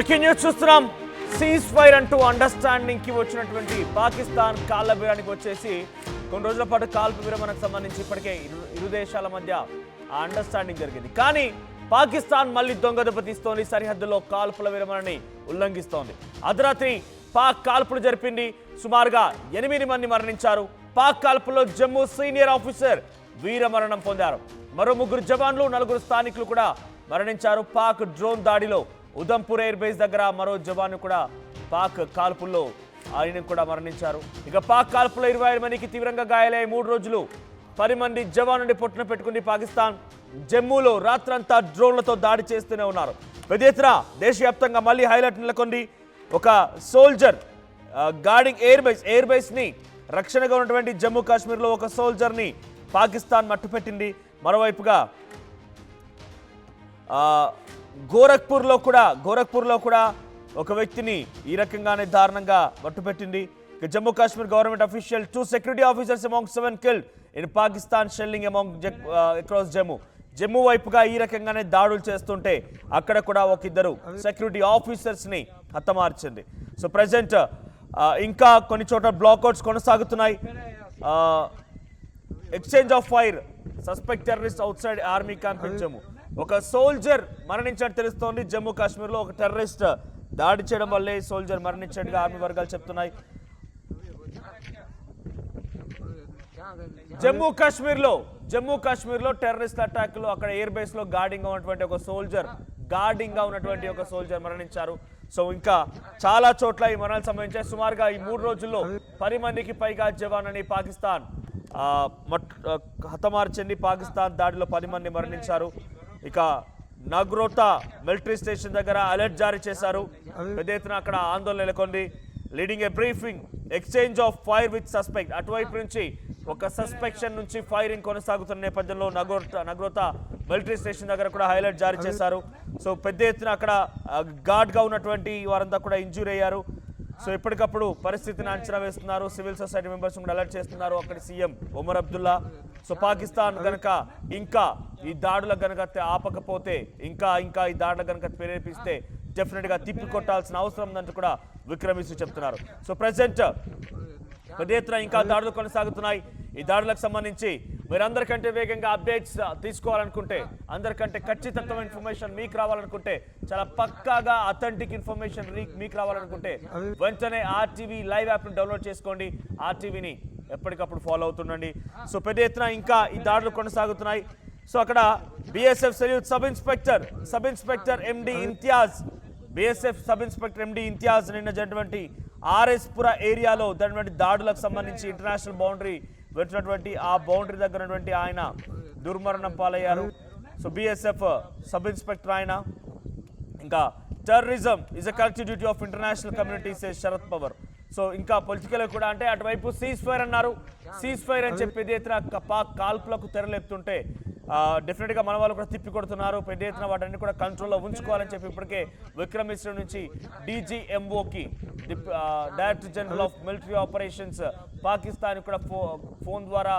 Breaking news చూస్తున్నాం. Cease fire అంటూ understanding కి వచ్చినటువంటి పాకిస్తాన్ కాళ్ళ బీరానికి వచ్చేసి కొన్ని రోజుల పాటు కాల్పు విరమణకు సంబంధించి ఇప్పటికే ఇరు దేశాల మధ్య ఆ అండర్స్టాండింగ్ జరిగింది. కానీ పాకిస్తాన్ మళ్ళీ దొంగ దెబ్బతీస్తోంది. సరిహద్దులో కాల్పుల విరమణని ఉల్లంఘిస్తోంది. అర్ధరాత్రి పాక్ కాల్పులు జరిపింది. సుమారుగా 8 మంది మరణించారు. పాక్ కాల్పుల్లో జమ్మూ సీనియర్ ఆఫీసర్ వీరమరణం పొందారు. మరో 3 జవాన్లు 4 స్థానికులు కూడా మరణించారు. పాక్ డ్రోన్ దాడిలో ఉదంపూర్ ఎయిర్ బేస్ దగ్గర మరో జవాను కూడా పాక్ కాల్పుల్లో ఆయన కూడా మరణించారు. ఇక పాక్ కాల్పుల్లో 25 మందికి తీవ్రంగా గాయాలయ్యాయి. 3 రోజులు 10 మంది జవానుని పొట్టున పెట్టుకుంది పాకిస్తాన్. జమ్మూలో రాత్రంతా డ్రోన్లతో దాడి చేస్తూనే ఉన్నారు. పెద్ద ఎత్తున దేశవ్యాప్తంగా మళ్ళీ హైలైట్ నెలకొంది. ఒక సోల్జర్ గార్డింగ్ ఎయిర్ బేస్ ని రక్షణగా ఉన్నటువంటి జమ్మూ కాశ్మీర్లో ఒక సోల్జర్ని పాకిస్తాన్ మట్టుపెట్టింది. మరోవైపుగా గోరఖ్పూర్లో కూడా ఒక వ్యక్తిని ఈ రకంగానే దారుణంగా మట్టుపెట్టింది. Jammu Kashmir government official 2 security officers among 7 killed in Pakistan shelling among across Jammu వైపుగా ఈ రకంగానే దాడులు చేస్తుంటే అక్కడ కూడా ఒక 2 సెక్యూరిటీ ఆఫీసర్స్ ని హతమార్చింది. సో ప్రెసెంట్ ఇంకా కొన్ని చోట్ల బ్లాక్అవుట్స్ కొనసాగుతున్నాయి. Exchange of fire suspect terrorist out side army camp in Jammu. ఒక సోల్జర్ మరణించినట్టు తెలుస్తోంది. జమ్మూ కాశ్మీర్లో ఒక టెర్రరిస్ట్ దాడి చేయడం వల్లే సోల్జర్ మరణించినట్టుగా ఆర్మీ వర్గాలు చెప్తున్నాయి. జమ్మూ కాశ్మీర్లో టెర్రరిస్ట్ అటాక్లో అక్కడ ఎయిర్ బేస్ లో గార్డింగ్ గా ఉన్నటువంటి ఒక సోల్జర్ మరణించారు. సో ఇంకా చాలా చోట్ల ఈ మరణాలు సంభవించాయి. సుమారుగా ఈ 3 రోజుల్లో 10 మందికి పైగా జవాన్లని పాకిస్తాన్ హతమార్చింది. పాకిస్తాన్ దాడిలో 10 మంది మరణించారు. ఇక నగ్రోతా మిలిటరీ స్టేషన్ దగ్గర అలర్ట్ జారీ చేశారు. పెద్ద ఎత్తున అక్కడ ఆందోళన నెలకొంది. Leading a briefing exchange of fire with suspect. అటువైపు నుంచి ఒక సస్పెక్షన్ నుంచి ఫైరింగ్ కొనసాగుతున్న నేపథ్యంలో నగ్రోతా మిలిటరీ స్టేషన్ దగ్గర కూడా హైలైట్ జారీ చేశారు. సో పెద్ద ఎత్తున అక్కడ గార్డ్గా ఉన్నటువంటి వారంతా కూడా ఇంజూరీ అయ్యారు. సో ఎప్పటికప్పుడు పరిస్థితిని అంచనా వేస్తున్నారు. సివిల్ సొసైటీ మెంబర్స్ కూడా అలర్ట్ చేస్తున్నారు. అక్కడి సీఎం ఒమర్ అబ్దుల్లా. సో పాకిస్తాన్ గనక ఇంకా ఈ దాడుల గనక ఆపకపోతే ఇంకా ఈ దాడుల గనక ప్రేరేపిస్తే డెఫినెట్ గా తిప్పి కొట్టాల్సిన అవసరం ఉందంటూ కూడా విక్రమిస్తూ చెప్తున్నారు. సో ప్రెసెంట్ పెద్ద ఎత్తున ఇంకా దాడులు కొనసాగుతున్నాయి. ఈ దాడులకు సంబంధించి మీరు అందరికంటే వేగంగా అప్డేట్స్ తీసుకోవాలనుకుంటే, అందరికంటే ఖచ్చితత్వం ఇన్ఫర్మేషన్ మీకు రావాలనుకుంటే, చాలా పక్కాగా అథెంటిక్ ఇన్ఫర్మేషన్ మీకు రావాలనుకుంటే వెంటనే ఆర్టీవీ లైవ్ యాప్ని డౌన్లోడ్ చేసుకోండి. ఆర్టీవీని ఎప్పటికప్పుడు ఫాలో అవుతుండండి. సో పెద్ద ఎత్తున ఇంకా ఈ దాడులు కొనసాగుతున్నాయి. సో అక్కడ బీఎస్ఎఫ్ సెల్యూట్ సబ్ ఇన్స్పెక్టర్ ఎండి ఇంతియాజ్ నిన్న జరిగినటువంటి ఆర్ఎస్పుర ఏరియాలో జరిగినటువంటి దాడులకు సంబంధించి ఇంటర్నేషనల్ బౌండరీ వచ్చినటువంటి ఆ బౌండరీ దగ్గర ఉన్నటువంటి ఆయన దుర్మరణం పాలయ్యారు. సో బీఎస్ఎఫ్ సబ్ ఇన్స్పెక్టర్ ఆయన. ఇంకా terrorism is a collective duty of international communities Sharad Pawar. So ఇంకా పొలిటికల్ కూడా అంటే అటువైపు సీజ్ ఫైర్ అన్నారు. సీజ్ ఫైర్ అని చెప్పి పెద్ద ఎత్తున పాక్ కాల్పులకు తెరలేపుతుంటే డెఫినెట్ గా మన వాళ్ళు కూడా తిప్పి కొడుతున్నారు. పెద్ద ఎత్తున వాటిని కూడా కంట్రోల్లో ఉంచుకోవాలని చెప్పి ఇప్పటికే విక్రమిశ్ర నుంచి డీజీఎంఓకి director general of military operations Pakistan కూడా ఫోన్ ద్వారా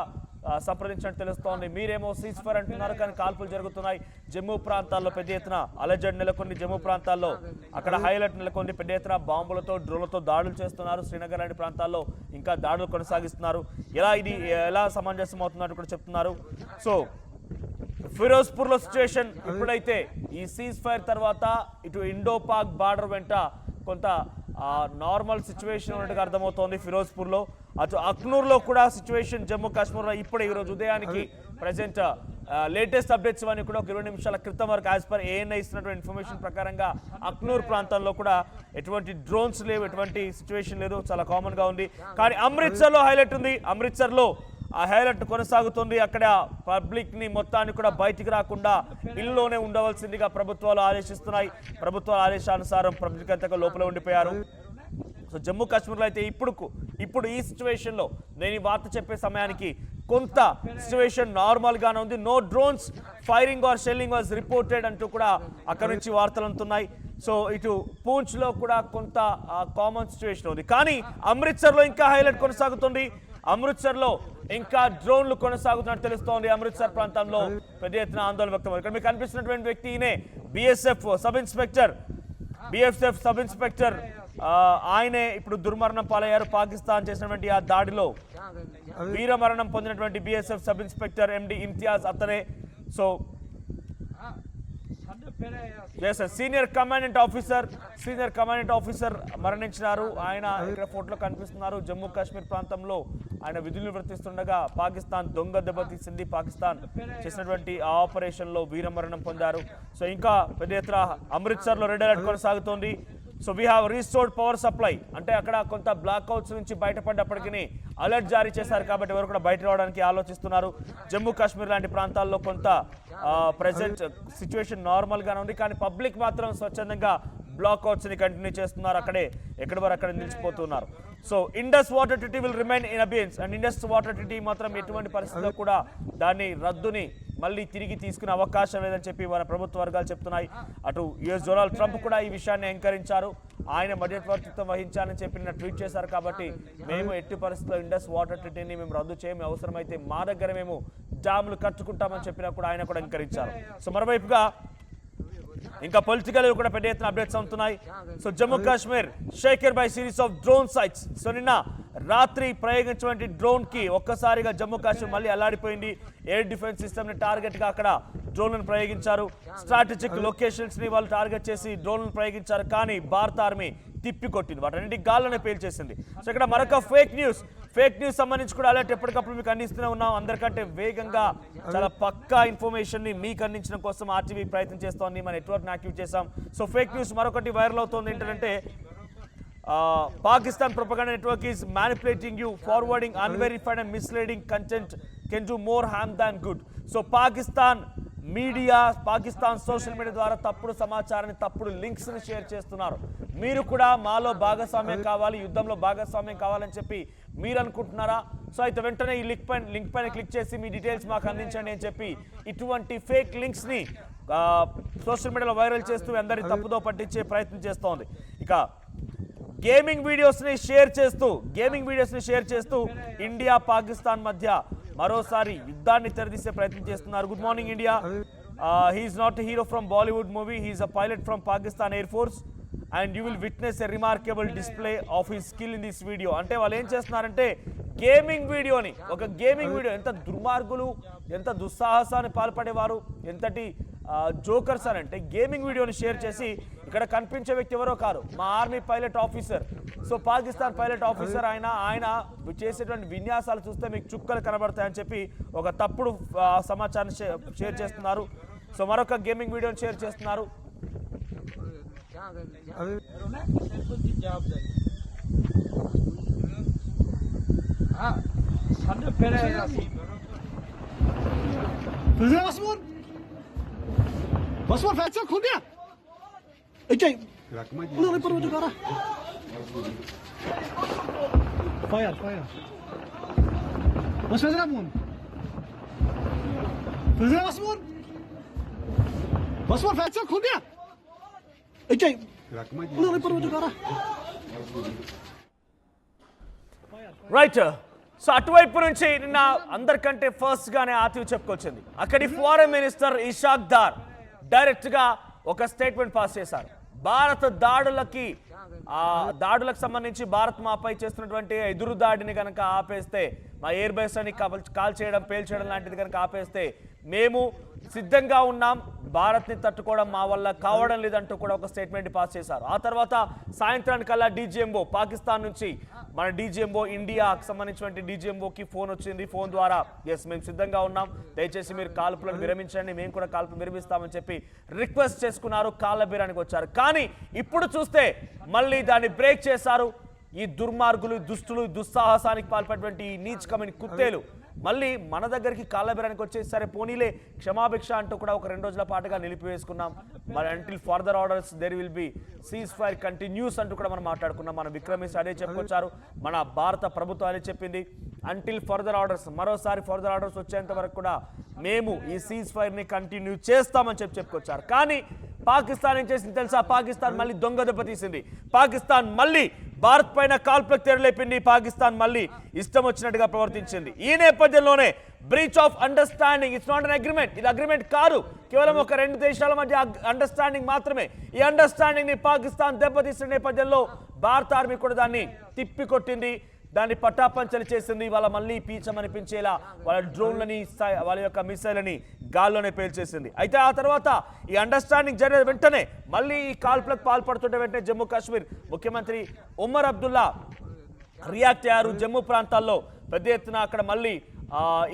సంప్రదించినట్టు తెలుస్తోంది. మీరేమో సీజ్ ఫైర్ అంటున్నారు, కానీ కాల్పులు జరుగుతున్నాయి. జమ్మూ ప్రాంతాల్లో పెద్ద ఎత్తున అలజడి నెలకొంది. జమ్మూ ప్రాంతాల్లో అక్కడ హైలైట్ నెలకొంది. పెద్ద ఎత్తున బాంబులతో డ్రోన్లతో దాడులు చేస్తున్నారు. శ్రీనగర్ లాంటి ప్రాంతాల్లో ఇంకా దాడులు కొనసాగిస్తున్నారు. ఎలా సమంజసం అవుతున్నట్టు కూడా చెప్తున్నారు. సో ఫిరోజ్పూర్లో సిచ్యువేషన్ ఇప్పుడైతే ఈ సీజ్ ఫైర్ తర్వాత ఇటు ఇండో పాక్ బార్డర్ వెంట కొంత నార్మల్ సిచ్యువేషన్ ఉన్నట్టుగా అర్థమవుతోంది ఫిరోజ్పూర్లో. అటు అక్నూర్లో కూడా సిచ్యువేషన్ జమ్మూ కాశ్మీర్లో ఇప్పుడు ఈరోజు ఉదయానికి ప్రజెంట్ లేటెస్ట్ అప్డేట్స్ ఇవన్నీ కూడా ఒక 20 నిమిషాల క్రితం వరకు యాజ్ పర్ ఏఎన్ఐ ఇస్తున్నటువంటి ఇన్ఫర్మేషన్ ప్రకారంగా అక్నూర్ ప్రాంతంలో కూడా ఎటువంటి డ్రోన్స్ లేవు, ఎటువంటి సిచ్యువేషన్ లేదు, చాలా కామన్ గా ఉంది. కానీ అమృత్సర్లో హైలైట్ ఉంది. అమృత్సర్లో ఆ హైలైట్ కొనసాగుతుంది. అక్కడ పబ్లిక్ ని మొత్తాన్ని కూడా బయటికి రాకుండా ఇల్లులోనే ఉండవలసిందిగా ప్రభుత్వాలు ఆదేశిస్తున్నాయి. ప్రభుత్వాల ఆదేశానుసారం పబ్లిక్ అంతా లోపల ఉండిపోయారు. సో జమ్మూ కాశ్మీర్లో అయితే ఇప్పుడు ఈ సిచ్యువేషన్ లో నేను ఈ వార్త చెప్పే సమయానికి కొంత సిచ్యువేషన్ నార్మల్ గానే ఉంది. No drones firing or shelling was reported అంటూ కూడా అక్కడ నుంచి వార్తలు అందుతున్నాయి. సో ఇటు పూంచ్ లో కూడా కొంత కామన్ సిచ్యువేషన్ ఉంది. కానీ అమృత్సర్లో ఇంకా హైలైట్ కొనసాగుతుంది. అమృత్సర్లో ఇంకా డ్రోన్లు కొనసాగుతున్నట్టు తెలుస్తోంది. అమృత్సర్ ప్రాంతంలో పెద్ద ఎత్తున ఆందోళన వ్యక్తం. ఇక్కడ మీకు కనిపిస్తున్నటువంటి వ్యక్తి BSF sub inspector BSF sub inspector ఆయనే ఇప్పుడు దుర్మరణం పాలయ్యారు. పాకిస్తాన్ చేసినటువంటి ఆ దాడిలో వీరమరణం పొందినటువంటి BSF sub inspector MD Imtiaz అతనే. సో సీనియర్ కమాండెంట్ ఆఫీసర్ మరణించినారు. ఆయన ఇక్కడ ఫోటోలో కనిపిస్తున్నారు. జమ్మూ కాశ్మీర్ ప్రాంతంలో ఆయన విధులు నిర్వర్తిస్తుండగా పాకిస్తాన్ దొంగ దెబ్బతీసింది. పాకిస్తాన్ చేసినటువంటి ఆ ఆపరేషన్ లో వీరమరణం పొందారు. సో ఇంకా పెద్ద ఎత్తున అమృత్సర్ లో రెడ్ అలర్ట్ కొనసాగుతోంది. So we have restored power supply, అంటే అక్కడ కొంత బ్లాక్అవుట్స్ నుంచి బయటపడ్డప్పటికీ అలర్ట్ జారీ చేశారు కాబట్టి ఎవరు కూడా బయట రావడానికి ఆలోచిస్తున్నారు. జమ్మూ కాశ్మీర్ లాంటి ప్రాంతాల్లో కొంత ప్రెసెంట్ సిచ్యువేషన్ నార్మల్ గానే ఉంది, కానీ పబ్లిక్ మాత్రం స్వచ్ఛందంగా బ్లాక్అవుట్స్ ని కంటిన్యూ చేస్తున్నారు. అక్కడే ఎక్కడి వరకు అక్కడ నిలిచిపోతున్నారు. So Indus water treaty will remain in abeyance, and Indus water treaty మాత్రం ఎటువంటి పరిస్థితుల్లో కూడా దాన్ని రద్దుని మళ్ళీ తిరిగి తీసుకునే అవకాశం లేదని చెప్పి మన ప్రభుత్వ వర్గాలు చెప్తున్నాయి. అటు US డొనాల్డ్ ట్రంప్ కూడా ఈ విషయాన్ని ఎంకరించారు. ఆయన మధ్యవర్తిత్వం వహించాలని చెప్పి నిన్న ట్వీట్ చేశారు. కాబట్టి మేము ఎట్టి పరిస్థితుల్లో ఇండస్ వాటర్ ట్రీటీని మేము రద్దు చేయము, అవసరమైతే మా దగ్గర మేము డ్యాములు కట్టుకుంటామని చెప్పినా కూడా ఆయన కూడా ఎంకరించారు. సో మరోవైపుగా ఇంకా పొలిటికల్ కూడా పెద్ద ఎత్తున అప్డేట్స్ అవుతున్నాయి. So Jammu Kashmir shaken by series of drone sites. So నిన్న రాత్రి ప్రయోగించినటువంటి డ్రోన్ కి ఒక్కసారిగా జమ్మూ కాశ్మీర్ మళ్ళీ అల్లాడిపోయింది. ఎయిర్ డిఫెన్స్ సిస్టమ్ ని టార్గెట్ గా అక్కడ డ్రోన్లను ప్రయోగించారు. స్ట్రాటజిక్ లొకేషన్స్ ని వాళ్ళు టార్గెట్ చేసి డ్రోన్లను ప్రయోగించారు, కానీ భారత ఆర్మీ తిప్పికొట్టింది, వాటన్నింటి గాల్లోనే పేల్చేసింది. సో ఇక్కడ మరొక ఫేక్ న్యూస్ సంబంధించి కూడా అలర్ట్ ఎప్పటికప్పుడు మీకు అందిస్తూనే ఉన్నాం. అందరికంటే వేగంగా చాలా పక్కా ఇన్ఫర్మేషన్ ని మీకు అందించడం కోసం RTV ప్రయత్నం చేస్తోంది. మన నెట్వర్క్ యాక్టివ్ చేశాం. సో ఫేక్ న్యూస్ మరొకటి వైరల్ అవుతోంది. ఏంటంటే Pakistan propaganda network is manipulating you, forwarding unverified and misleading content can do more harm than good. So Pakistan social media ద్వారా తప్పుడు సమాచారాన్ని, తప్పుడు లింక్స్ ని షేర్ చేస్తున్నారు. మీరు కూడా మాలో భాగస్వామ్యం కావాలి, యుద్ధంలో భాగస్వామ్యం కావాలని చెప్పి మీరు అనుకుంటున్నారా? సో అయితే వెంటనే ఈ లింక్ పైన క్లిక్ చేసి మీ డీటెయిల్స్ మాకు అందించండి అని చెప్పి ఇటువంటి ఫేక్ లింక్స్ ని సోషల్ మీడియాలో వైరల్ చేస్తూ అందరి తప్పుదో పట్టించే ప్రయత్నం చేస్తోంది. ఇక గేమింగ్ వీడియోస్ ని షేర్ చేస్తూ ఇండియా పాకిస్తాన్ మధ్య మరోసారి యుద్ధాన్ని తెరదీసే ప్రయత్నం చేస్తున్నారు. Good morning India. He's not a hero from Bollywood movie, he's a pilot from Pakistan air force and you will witness a remarkable display of his skill in this video. అంటే వాళ్ళు ఏం చేస్తున్నారంటే గేమింగ్ వీడియో, ఎంత దుర్మార్గులు, ఎంత దుస్సాహసాన్ని పాల్పడేవారు, ఎంతటి జోకర్స్ అని అంటే గేమింగ్ వీడియోని షేర్ చేసి ఇక్కడ కనిపించే వ్యక్తి ఎవరో కాదు, మా army pilot officer. So Pakistan pilot officer ఆయన చేసేటువంటి విన్యాసాలు చూస్తే మీకు చుక్కలు కనబడతాయని చెప్పి ఒక తప్పుడు సమాచారాన్ని షేర్ చేస్తున్నారు. సో మరొక గేమింగ్ వీడియోని షేర్ చేస్తున్నారు. Basman felçer खुल गया okay udah repot juga lah fire Mas Fezra mun Basman felçer खुल गया okay udah repot juga lah right. So అటువైపు నుంచి నిన్న అందరికంటే ఫస్ట్ గానే ఆతివ్ చెప్పుకొచ్చింది. అక్కడి foreign minister Ishaq Dar direct గా ఒక స్టేట్మెంట్ పాస్ చేశారు. భారత దాడులకు సంబంధించి భారత్ మాపై చేస్తున్నటువంటి ఎదురు దాడిని కనుక ఆపేస్తే, మా ఎయిర్ బేస్ అని కాల్ చేయడం, పేల్చేయడం లాంటిది కనుక ఆపేస్తే మేము సిద్ధంగా ఉన్నాం, భారత్ని తట్టుకోవడం మా వల్ల కావడం లేదంటూ కూడా ఒక స్టేట్మెంట్ పాస్ చేశారు. ఆ తర్వాత సాయంత్రానికల్లా DGMO పాకిస్తాన్ నుంచి మన DGMO ఇండియాకు సంబంధించినటువంటి DGMOకి ఫోన్ వచ్చింది. ఫోన్ ద్వారా ఎస్ మేము సిద్ధంగా ఉన్నాం, దయచేసి మీరు కాల్పులను విరమించండి, మేము కూడా కాల్పులు విరమిస్తామని చెప్పి రిక్వెస్ట్ చేసుకున్నారు, కాళ్ళ బీరానికి వచ్చారు. కానీ ఇప్పుడు చూస్తే మళ్ళీ దాన్ని బ్రేక్ చేశారు. ఈ దుర్మార్గులు, దుష్టులు, దుస్సాహసానికి పాల్పడినటువంటి ఈ నీచ్ కమిటీ కుత్తేలు మళ్ళీ మన దగ్గరికి కాళ్ళబేరానికి వచ్చేసి సరే పోనీలే క్షమాభిక్ష అంటూ కూడా ఒక 2 రోజుల పాటుగా నిలిపివేసుకున్నాం. మరి until further orders there will be cease fire continues అంటూ కూడా మనం మాట్లాడుకున్నాం. మన విక్రమిస్ అదే చెప్పుకొచ్చారు, మన భారత ప్రభుత్వం అదే చెప్పింది. అంటిల్ ఫర్దర్ ఆర్డర్స్, మరోసారి ఫర్దర్ ఆర్డర్స్ వచ్చేంత వరకు కూడా మేము ఈ సీజ్ ఫైర్ ని కంటిన్యూ చేస్తామని చెప్పుకొచ్చారు. కానీ పాకిస్తాన్ ఏం చేసింది తెలుసా? పాకిస్తాన్ మళ్ళీ దొంగ దెబ్బతీసింది. పాకిస్తాన్ మళ్ళీ భారత్ పైన కాల్పులకు తెరలేపింది పాకిస్తాన్. మళ్ళీ ఇష్టం వచ్చినట్టుగా ప్రవర్తించింది. ఈ నేపథ్యంలోనే breach of understanding, it's not an agreement, ఇది అగ్రిమెంట్ కాదు, కేవలం ఒక రెండు దేశాల మధ్య అండర్స్టాండింగ్ మాత్రమే. ఈ అండర్స్టాండింగ్ ని పాకిస్తాన్ దెబ్బతీసిన నేపథ్యంలో భారత ఆర్మీ కూడా దాన్ని తిప్పికొట్టింది, దాన్ని పటాపంచలు చేసింది. వాళ్ళ మళ్ళీ పీచమనిపించేలా వాళ్ళ డ్రోన్లని, వాళ్ళ యొక్క మిసైల్ని గాల్లోనే పేల్చేసింది. అయితే ఆ తర్వాత ఈ అండర్స్టాండింగ్ జరిగిన వెంటనే మళ్ళీ ఈ కాల్పులకు పాల్పడుతుంటే వెంటనే జమ్మూ కాశ్మీర్ ముఖ్యమంత్రి ఉమర్ అబ్దుల్లా రియాక్ట్ అయ్యారు. జమ్మూ ప్రాంతాల్లో పెద్ద ఎత్తున అక్కడ మళ్ళీ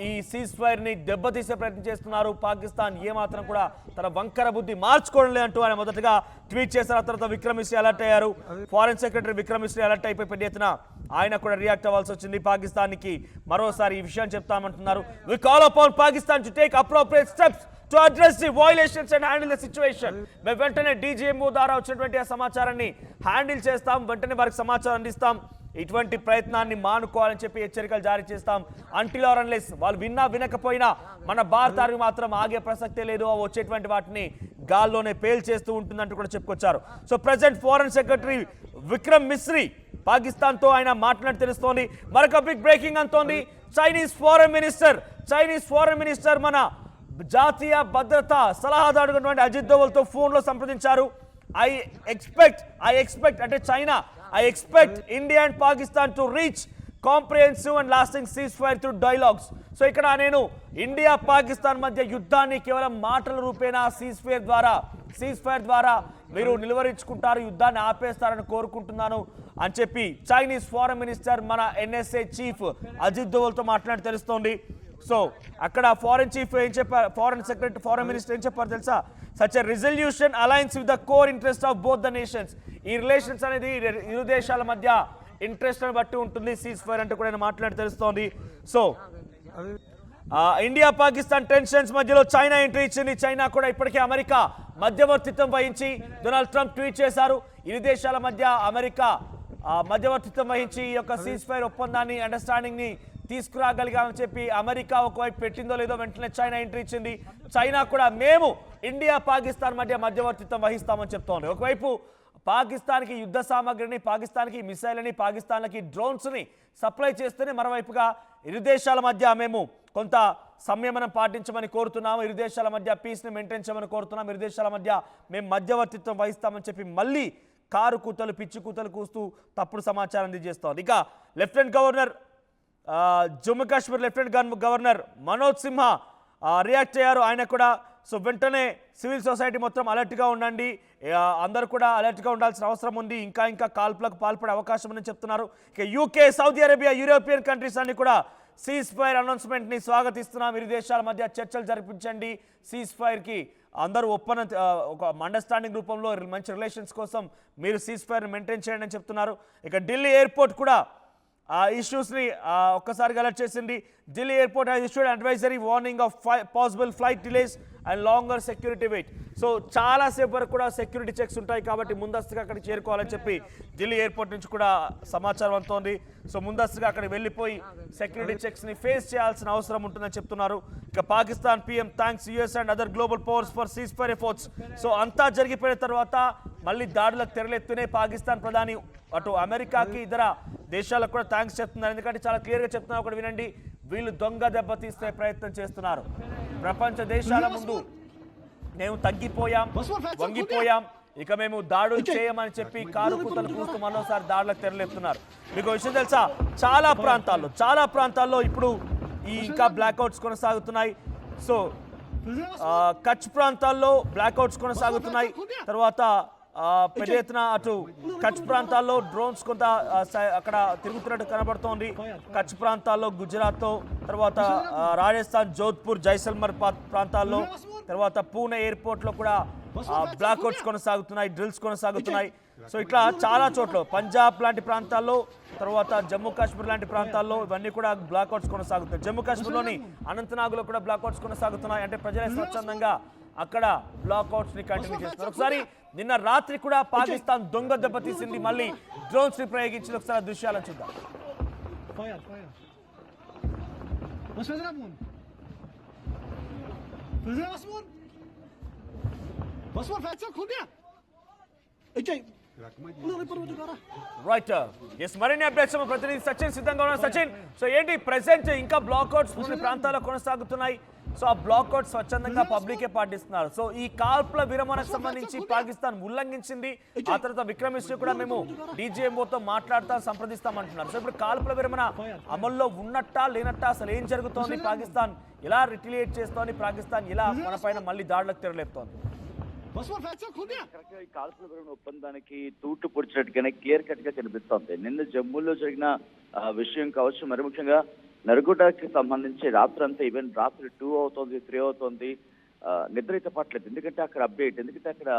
ఈ సీజ్ ఫైర్ ని దెబ్బతీసే ప్రయత్నం చేస్తున్నారు. పాకిస్తాన్ ఏమాత్రం కూడా తన వంకర బుద్ధి మార్చుకోవడం లేదంటూ ఆయన మొదటగా ట్వీట్ చేశారు. ఆ తర్వాత విక్రమ్ మిశ్రీ అలర్ట్ అయ్యారు. Foreign secretary Vikram Misri alert అయిపోయి పెద్ద ఎత్తున ఆయన కూడా రియాక్ట్ అవ్వాల్సి వచ్చింది. పాకిస్తాన్కి మరోసారి ఈ విషయాన్ని చెప్తామంటున్నారు. We call upon Pakistan to take appropriate steps to address the violations and handle the situation. మేము వెంటనే డీజీఎంఓ ద్వారా వచ్చినటువంటి ఆ సమాచారాన్ని హ్యాండిల్ చేస్తాం, వెంటనే వారికి సమాచారం అందిస్తాం. ఇటువంటి ప్రయత్నాన్ని మానుకోవాలని చెప్పి హెచ్చరికలు జారీ చేస్తాం. అంటిల్ ఆర్ అన్లెస్ వాళ్ళు విన్నా వినకపోయినా మన భారత ఆర్మీ మాత్రం ఆగే ప్రసక్తే లేదు, వచ్చేటువంటి వాటిని గాల్లోనే పేల్చేస్తూ ఉంటుందంటూ కూడా చెప్పుకొచ్చారు. So president foreign secretary Vikram Misri పాకిస్తాన్తో ఆయన మాట్లాడి తెలుస్తోంది. మరొక బిగ్ బ్రేకింగ్ అంతోంది. చైనీస్ ఫారెన్ మినిస్టర్ మన జాతీయ భద్రతా సలహాదారు అజిత్ దోవల్తో ఫోన్లో సంప్రదించారు. I expect అంటే China I expect India and Pakistan to reach comprehensive and lasting ceasefire through dialogues. So ఇక్కడ నేను ఇండియా పాకిస్తాన్ మధ్య యుద్ధాన్ని కేవలం మాటల రూపేణా సీజ్ ఫైర్ ద్వారా మీరు నిలువరించుకుంటారు, యుద్ధాన్ని ఆపేస్తారని కోరుకుంటున్నాను అని చెప్పి చైనీస్ ఫారెన్ మినిస్టర్ మన NSA చీఫ్ అజిత్ దోవల్తో మాట్లాడి తెలుస్తోంది. సో అక్కడ ఫారెన్ చీఫ్ ఏం చెప్పారు, ఫారెన్ మినిస్టర్ ఏం చెప్పారు తెలుసా? Such a resolution aligns with the core interest of both the nations. ఈ రిలేషన్స్ అనేది ఇరు దేశాల మధ్య ఇంట్రెస్ట్ అని బట్టి ఉంటుంది సీజ్ ఫైర్ అంటే కూడా మాట్లాడి తెలుస్తోంది. సో ఇండియా పాకిస్తాన్ టెన్షన్స్ మధ్యలో చైనా ఎంట్రీ ఇచ్చింది. చైనా కూడా ఇప్పటికే అమెరికా మధ్యవర్తిత్వం వహించి డొనాల్డ్ ట్రంప్ ట్వీట్ చేశారు. ఇరు దేశాల మధ్య అమెరికా మధ్యవర్తిత్వం వహించి ఈ యొక్క సీజ్ ఫైర్ ఒప్పందాన్ని, అండర్స్టాండింగ్ ని తీసుకురాగలిగామని చెప్పి అమెరికా ఒకవైపు పెట్టిందో లేదో వెంటనే చైనా ఎంట్రీ ఇచ్చింది. చైనా కూడా మేము ఇండియా పాకిస్తాన్ మధ్య మధ్యవర్తిత్వం వహిస్తామని చెప్తోంది. ఒకవైపు పాకిస్తాన్కి యుద్ధ సామాగ్రిని, పాకిస్తాన్కి మిసైల్ని, పాకిస్తాన్కి డ్రోన్స్ని సప్లై చేస్తేనే మరోవైపుగా ఇరు దేశాల మధ్య మేము కొంత సంయమనం పాటించమని కోరుతున్నాము, ఇరు దేశాల మధ్య పీస్ని మెయింటైన్ చేయమని కోరుతున్నాము, ఇరు దేశాల మధ్య మేము మధ్యవర్తిత్వం వహిస్తామని చెప్పి మళ్ళీ కారు కూతలు, పిచ్చి కూతలు కూస్తూ తప్పుడు సమాచారం అందజేస్తోంది. ఇక lieutenant governor Jammu Kashmir lieutenant governor Manoj Sinha react అయ్యారు. ఆయన కూడా సో వెంటనే సివిల్ సొసైటీ మొత్తం అలర్ట్గా ఉండండి, అందరూ కూడా అలర్ట్గా ఉండాల్సిన అవసరం ఉంది, ఇంకా కాల్పులకు పాల్పడే అవకాశం ఉందని చెప్తున్నారు. ఇక UK, Saudi Arabia, European countries అన్ని కూడా సీజ్ ఫైర్ అనౌన్స్మెంట్ని స్వాగతిస్తున్నాం. ఇరు దేశాల మధ్య చర్చలు జరిపించండి, సీజ్ ఫైర్కి అందరూ ఒక అండర్స్టాండింగ్ రూపంలో మంచి రిలేషన్స్ కోసం మీరు సీజ్ ఫైర్ని మెయింటైన్ చేయండి అని చెప్తున్నారు. ఇక ఢిల్లీ ఎయిర్పోర్ట్ కూడా ఆ ఇష్యూస్ని ఒక్కసారిగా అలర్ట్ చేసింది. Delhi airport has issued advisory warning of possible flight delays and longer security wait. So చాలాసేపు వరకు కూడా సెక్యూరిటీ చెక్స్ ఉంటాయి కాబట్టి ముందస్తుగా అక్కడికి చేరుకోవాలని చెప్పి ఢిల్లీ ఎయిర్పోర్ట్ నుంచి కూడా సమాచారం అందుతోంది. సో ముందస్తుగా అక్కడికి వెళ్ళిపోయి సెక్యూరిటీ చెక్స్ని ఫేస్ చేయాల్సిన అవసరం ఉంటుందని చెప్తున్నారు. ఇక Pakistan PM thanks US and other global powers for cease fire efforts. So అంతా జరిగిపోయిన తర్వాత మళ్ళీ దాడులకు తెరలెత్తునే పాకిస్తాన్ ప్రధాని అటు అమెరికాకి ఇతర దేశాలకు కూడా థ్యాంక్స్ చెప్తున్నారు. ఎందుకంటే చాలా క్లియర్గా చెప్తున్నారు, ఒకటి వినండి, వీళ్ళు దొంగ దెబ్బతీస్తే ప్రయత్నం చేస్తున్నారు. ప్రపంచ దేశాల ముందు మేము తగ్గిపోయాం, వంగిపోయాం, ఇక మేము దాడులు చేయమని చెప్పి కారు కూతలు కూస్తూ మరోసారి దాడులకు తెరలేపుతున్నారు. మీకు విషయం తెలుసా, చాలా ప్రాంతాల్లో ఇప్పుడు ఈ ఇంకా బ్లాక్అవుట్స్ కొనసాగుతున్నాయి. సో కచ్ ప్రాంతాల్లో బ్లాక్అవుట్స్ కొనసాగుతున్నాయి. తర్వాత పెద్ద ఎత్తున అటు కచ్ ప్రాంతాల్లో డ్రోన్స్ కొంత అక్కడ తిరుగుతున్నట్టు కనబడుతోంది. కచ్ ప్రాంతాల్లో గుజరాత్తో, తర్వాత రాజస్థాన్, జోధ్పూర్, జైసల్మర్ ప్రాంతాల్లో, తర్వాత పూణే ఎయిర్పోర్ట్లో కూడా బ్లాక్అవుట్స్ కొనసాగుతున్నాయి, డ్రిల్స్ కొనసాగుతున్నాయి. సో ఇట్లా చాలా చోట్ల పంజాబ్ లాంటి ప్రాంతాల్లో, తర్వాత జమ్మూ కాశ్మీర్ లాంటి ప్రాంతాల్లో ఇవన్నీ కూడా బ్లాక్అవుట్స్ కొనసాగుతున్నాయి. జమ్మూ కాశ్మీర్లోని అనంతనాగ్లో కూడా బ్లాక్అవుట్స్ కొనసాగుతున్నాయి. అంటే ప్రజలే స్వచ్ఛందంగా అక్కడ బ్లాక్అవుట్స్ ని కంటిన్యూ చేస్తున్నారు. ఒకసారి నిన్న రాత్రి కూడా పాకిస్తాన్ దొంగ దెబ్బతీసింది, మళ్ళీ డ్రోన్స్ ని ప్రయోగించి ఒకసారి దృశ్యాలను చూద్దాం. రైట్ ఎస్ మరిన్ని అప్డేట్స్ మా ప్రతినిధి సచిన్ సిద్ధంగా ఉన్నారు. సచిన్, సో ఏంటి ప్రెసెంట్ ఇంకా బ్లాక్అవుట్స్ కొన్ని ప్రాంతాల్లో కొనసాగుతున్నాయి. సో ఆ బ్లాక్అవుట్ స్వచ్ఛందంగా పబ్లికే పాటిస్తున్నారు. సో ఈ కాల్పుల విరమణకు సంబంధించి పాకిస్తాన్ ఉల్లంఘించింది. ఆ తర్వాత విక్రమ్ మిశ్రీ కూడా మేము డీజీఎంఓతో మాట్లాడతాం, సంప్రదిస్తామంటున్నారు. సో ఇప్పుడు కాల్పుల విరమణ అమల్లో ఉన్నట్టా లేనట్టా, అసలు ఏం జరుగుతోంది, పాకిస్తాన్ ఎలా రిటిలియేట్ చేస్తోంది, పాకిస్తాన్ ఎలా మన పైన మళ్ళీ దాడులకు తెరలేపుతోంది? ఈ కాల్పుల విరమణ ఒప్పందానికి తూట్లు పొడిచినట్టుగానే క్లియర్ కట్ గా కనిపిస్తోంది. నిన్న జమ్మూలో జరిగిన విషయం కావచ్చు, మరి ముఖ్యంగా నర్గోడాకి సంబంధించి రాత్రి అంతా ఈవెన్ రాత్రి 2 అవుతోంది, 3 అవుతోంది, నిద్రైతే పట్టలేదు. ఎందుకంటే అక్కడ అప్డేట్, ఎందుకంటే అక్కడ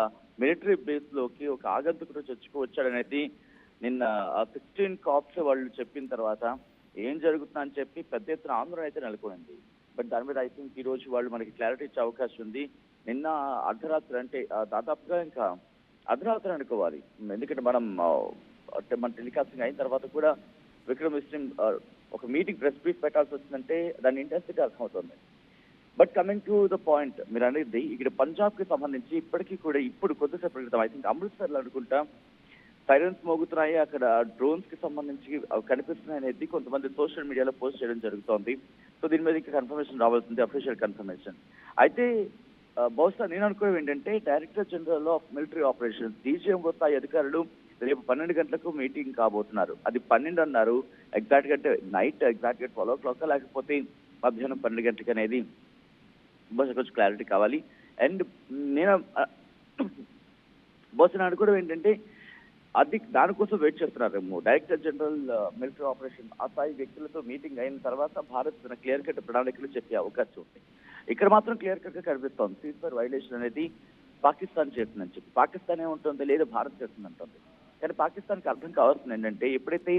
మిలిటరీ బేస్ లోకి ఒక ఆగంతుకుడు చొచ్చుకువచ్చాడనేది నిన్న 16 కాప్స్ వాళ్ళు చెప్పిన తర్వాత ఏం జరుగుతుందా అని చెప్పి పెద్ద ఎత్తున ఆందోళన అయితే నెలకొంది. బట్ దాని మీద ఐ థింక్ ఈ రోజు వాళ్ళు మనకి క్లారిటీ ఇచ్చే అవకాశం ఉంది. నిన్న అర్ధరాత్రి అంటే దాదాపుగా ఇంకా అర్ధరాత్రి అనుకోవాలి, ఎందుకంటే మన టెలికాస్టింగ్ అయిన తర్వాత కూడా విక్రమ్ మిశ్రీ ఒక మీటింగ్ ప్రెస్ బ్రీఫ్ పెట్టాల్సి వచ్చిందంటే దాని ఇంటెన్సిటీ అర్థమవుతుంది. But coming to the point, మీరు అనేది ఇక్కడ పంజాబ్ కి సంబంధించి ఇప్పటికీ కూడా ఇప్పుడు కొద్దిసేపు క్రితం ఐ థింక్ అమృత్సర్లో అనుకుంటా సైరన్స్ మోగుతున్నాయి, అక్కడ డ్రోన్స్ కి సంబంధించి కనిపిస్తున్నాయి అనేది కొంతమంది సోషల్ మీడియాలో పోస్ట్ చేయడం జరుగుతోంది. సో దీని మీద ఇంకా కన్ఫర్మేషన్ రావాల్సింది, అఫీషియల్ కన్ఫర్మేషన్. అయితే బహుశా నేను అనుకోవడం ఏంటంటే director general of military operations DGMO స్థాయి అధికారులు రేపు 12 గంటలకు మీటింగ్ కాబోతున్నారు. అది 12 అన్నారు, ఎగ్జాక్ట్ గా అంటే నైట్ ఎగ్జాక్ట్ గా 12 o'clock లేకపోతే మధ్యాహ్నం 12 గంటలకు అనేది బహుశా కొంచెం క్లారిటీ కావాలి. అండ్ నేను బహుశా అనుకోవడం ఏంటంటే అది దానికోసం వెయిట్ చేస్తున్నారు. డైరెక్టర్ జనరల్ మిలిటరీ ఆపరేషన్ ఆ స్థాయి వ్యక్తులతో మీటింగ్ అయిన తర్వాత భారత్ తన క్లియర్ కట్ ప్రణాళికలు చెప్పే అవకాశం ఉంది. ఇక్కడ మాత్రం క్లియర్ కట్ గా కనిపిస్తోంది సీజర్ వైలేషన్ అనేది పాకిస్తాన్ చేస్తుందని చెప్పి. పాకిస్తాన్ ఏముంటుంది, లేదు భారత్ చేస్తుందంటుంది. కానీ పాకిస్తాన్కి అర్థం కావాల్సింది ఏంటంటే ఎప్పుడైతే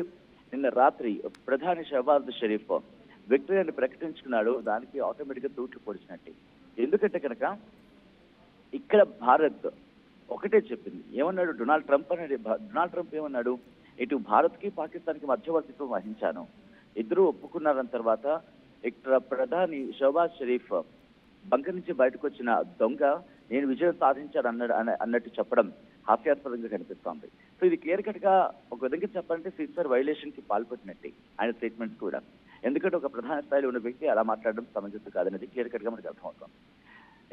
నిన్న రాత్రి ప్రధాని షహబాజ్ షరీఫ్ విక్టరీని ప్రకటించుకున్నాడో దానికి ఆటోమేటిక్ గా తూట్లు పొడిచినట్టే. ఎందుకంటే కనుక ఇక్కడ భారత్ ఒకటే చెప్పింది, ఏమన్నాడు డొనాల్డ్ ట్రంప్ ఏమన్నాడు, ఇటు భారత్ కి పాకిస్తాన్ కి మధ్యవర్తిత్వం వహించాను, ఇద్దరు ఒప్పుకున్నారన్న తర్వాత ఇక్కడ ప్రధాని షహబాజ్ షరీఫ్ బంక నుంచి బయటకు వచ్చిన దొంగ నేను విజయం సాధించాను అన్నట్టు చెప్పడం హాస్యాస్పదంగా కనిపిస్తోంది. సో ఇది క్లియర్ కట్ గా ఒక విధంగా చెప్పాలంటే సీజర్ వైలేషన్ కి పాల్పడినట్టే ఆయన స్టేట్మెంట్స్ కూడా. ఎందుకంటే ఒక ప్రధాన స్థాయిలో ఉన్న వ్యక్తి అలా మాట్లాడడం సమంజసం కాదనేది క్లియర్ కట్ గా మనకు అర్థమవుతుంది.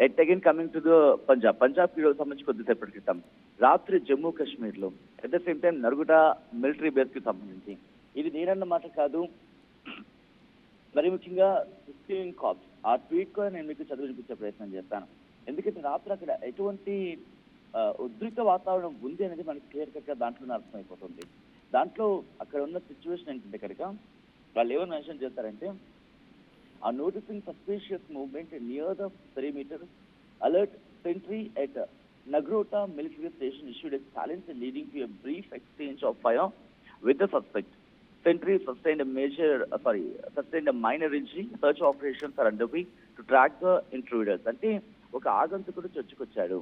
At again coming to the Punjab కి సంబంధించి కొద్దిసేపటి క్రితం రాత్రి జమ్మూ కాశ్మీర్ లో at the same time Nagrota military base కి సంబంధించి ఇది నేనన్న మాట కాదు, మరి ముఖ్యంగా 16 కాప్స్ ఆ ట్వీట్ కూడా నేను మీకు చదివి చూపించే ప్రయత్నం చేస్తాను. ఎందుకంటే రాత్రి అక్కడ ఎటువంటి ఉద్రిక్త వాతావరణం ఉంది అనేది మనకి క్లియర్ కట్ గా దాంట్లోనే అర్థమైపోతుంది. దాంట్లో అక్కడ ఉన్న సిచ్యువేషన్ ఏంటంటే కనుక వాళ్ళు ఏమని మెన్షన్ చేస్తారంటే ఆ noticing suspicious movement near the perimeter alert sentry at Nagrota military station issued a challenge leading to a brief exchange of fire with the suspect. Sentry sustained a minor injury. Search operations are underway to track the intruders. అంటే ఒక ఆగంతుకుడు చొచ్చుకొచ్చాడు,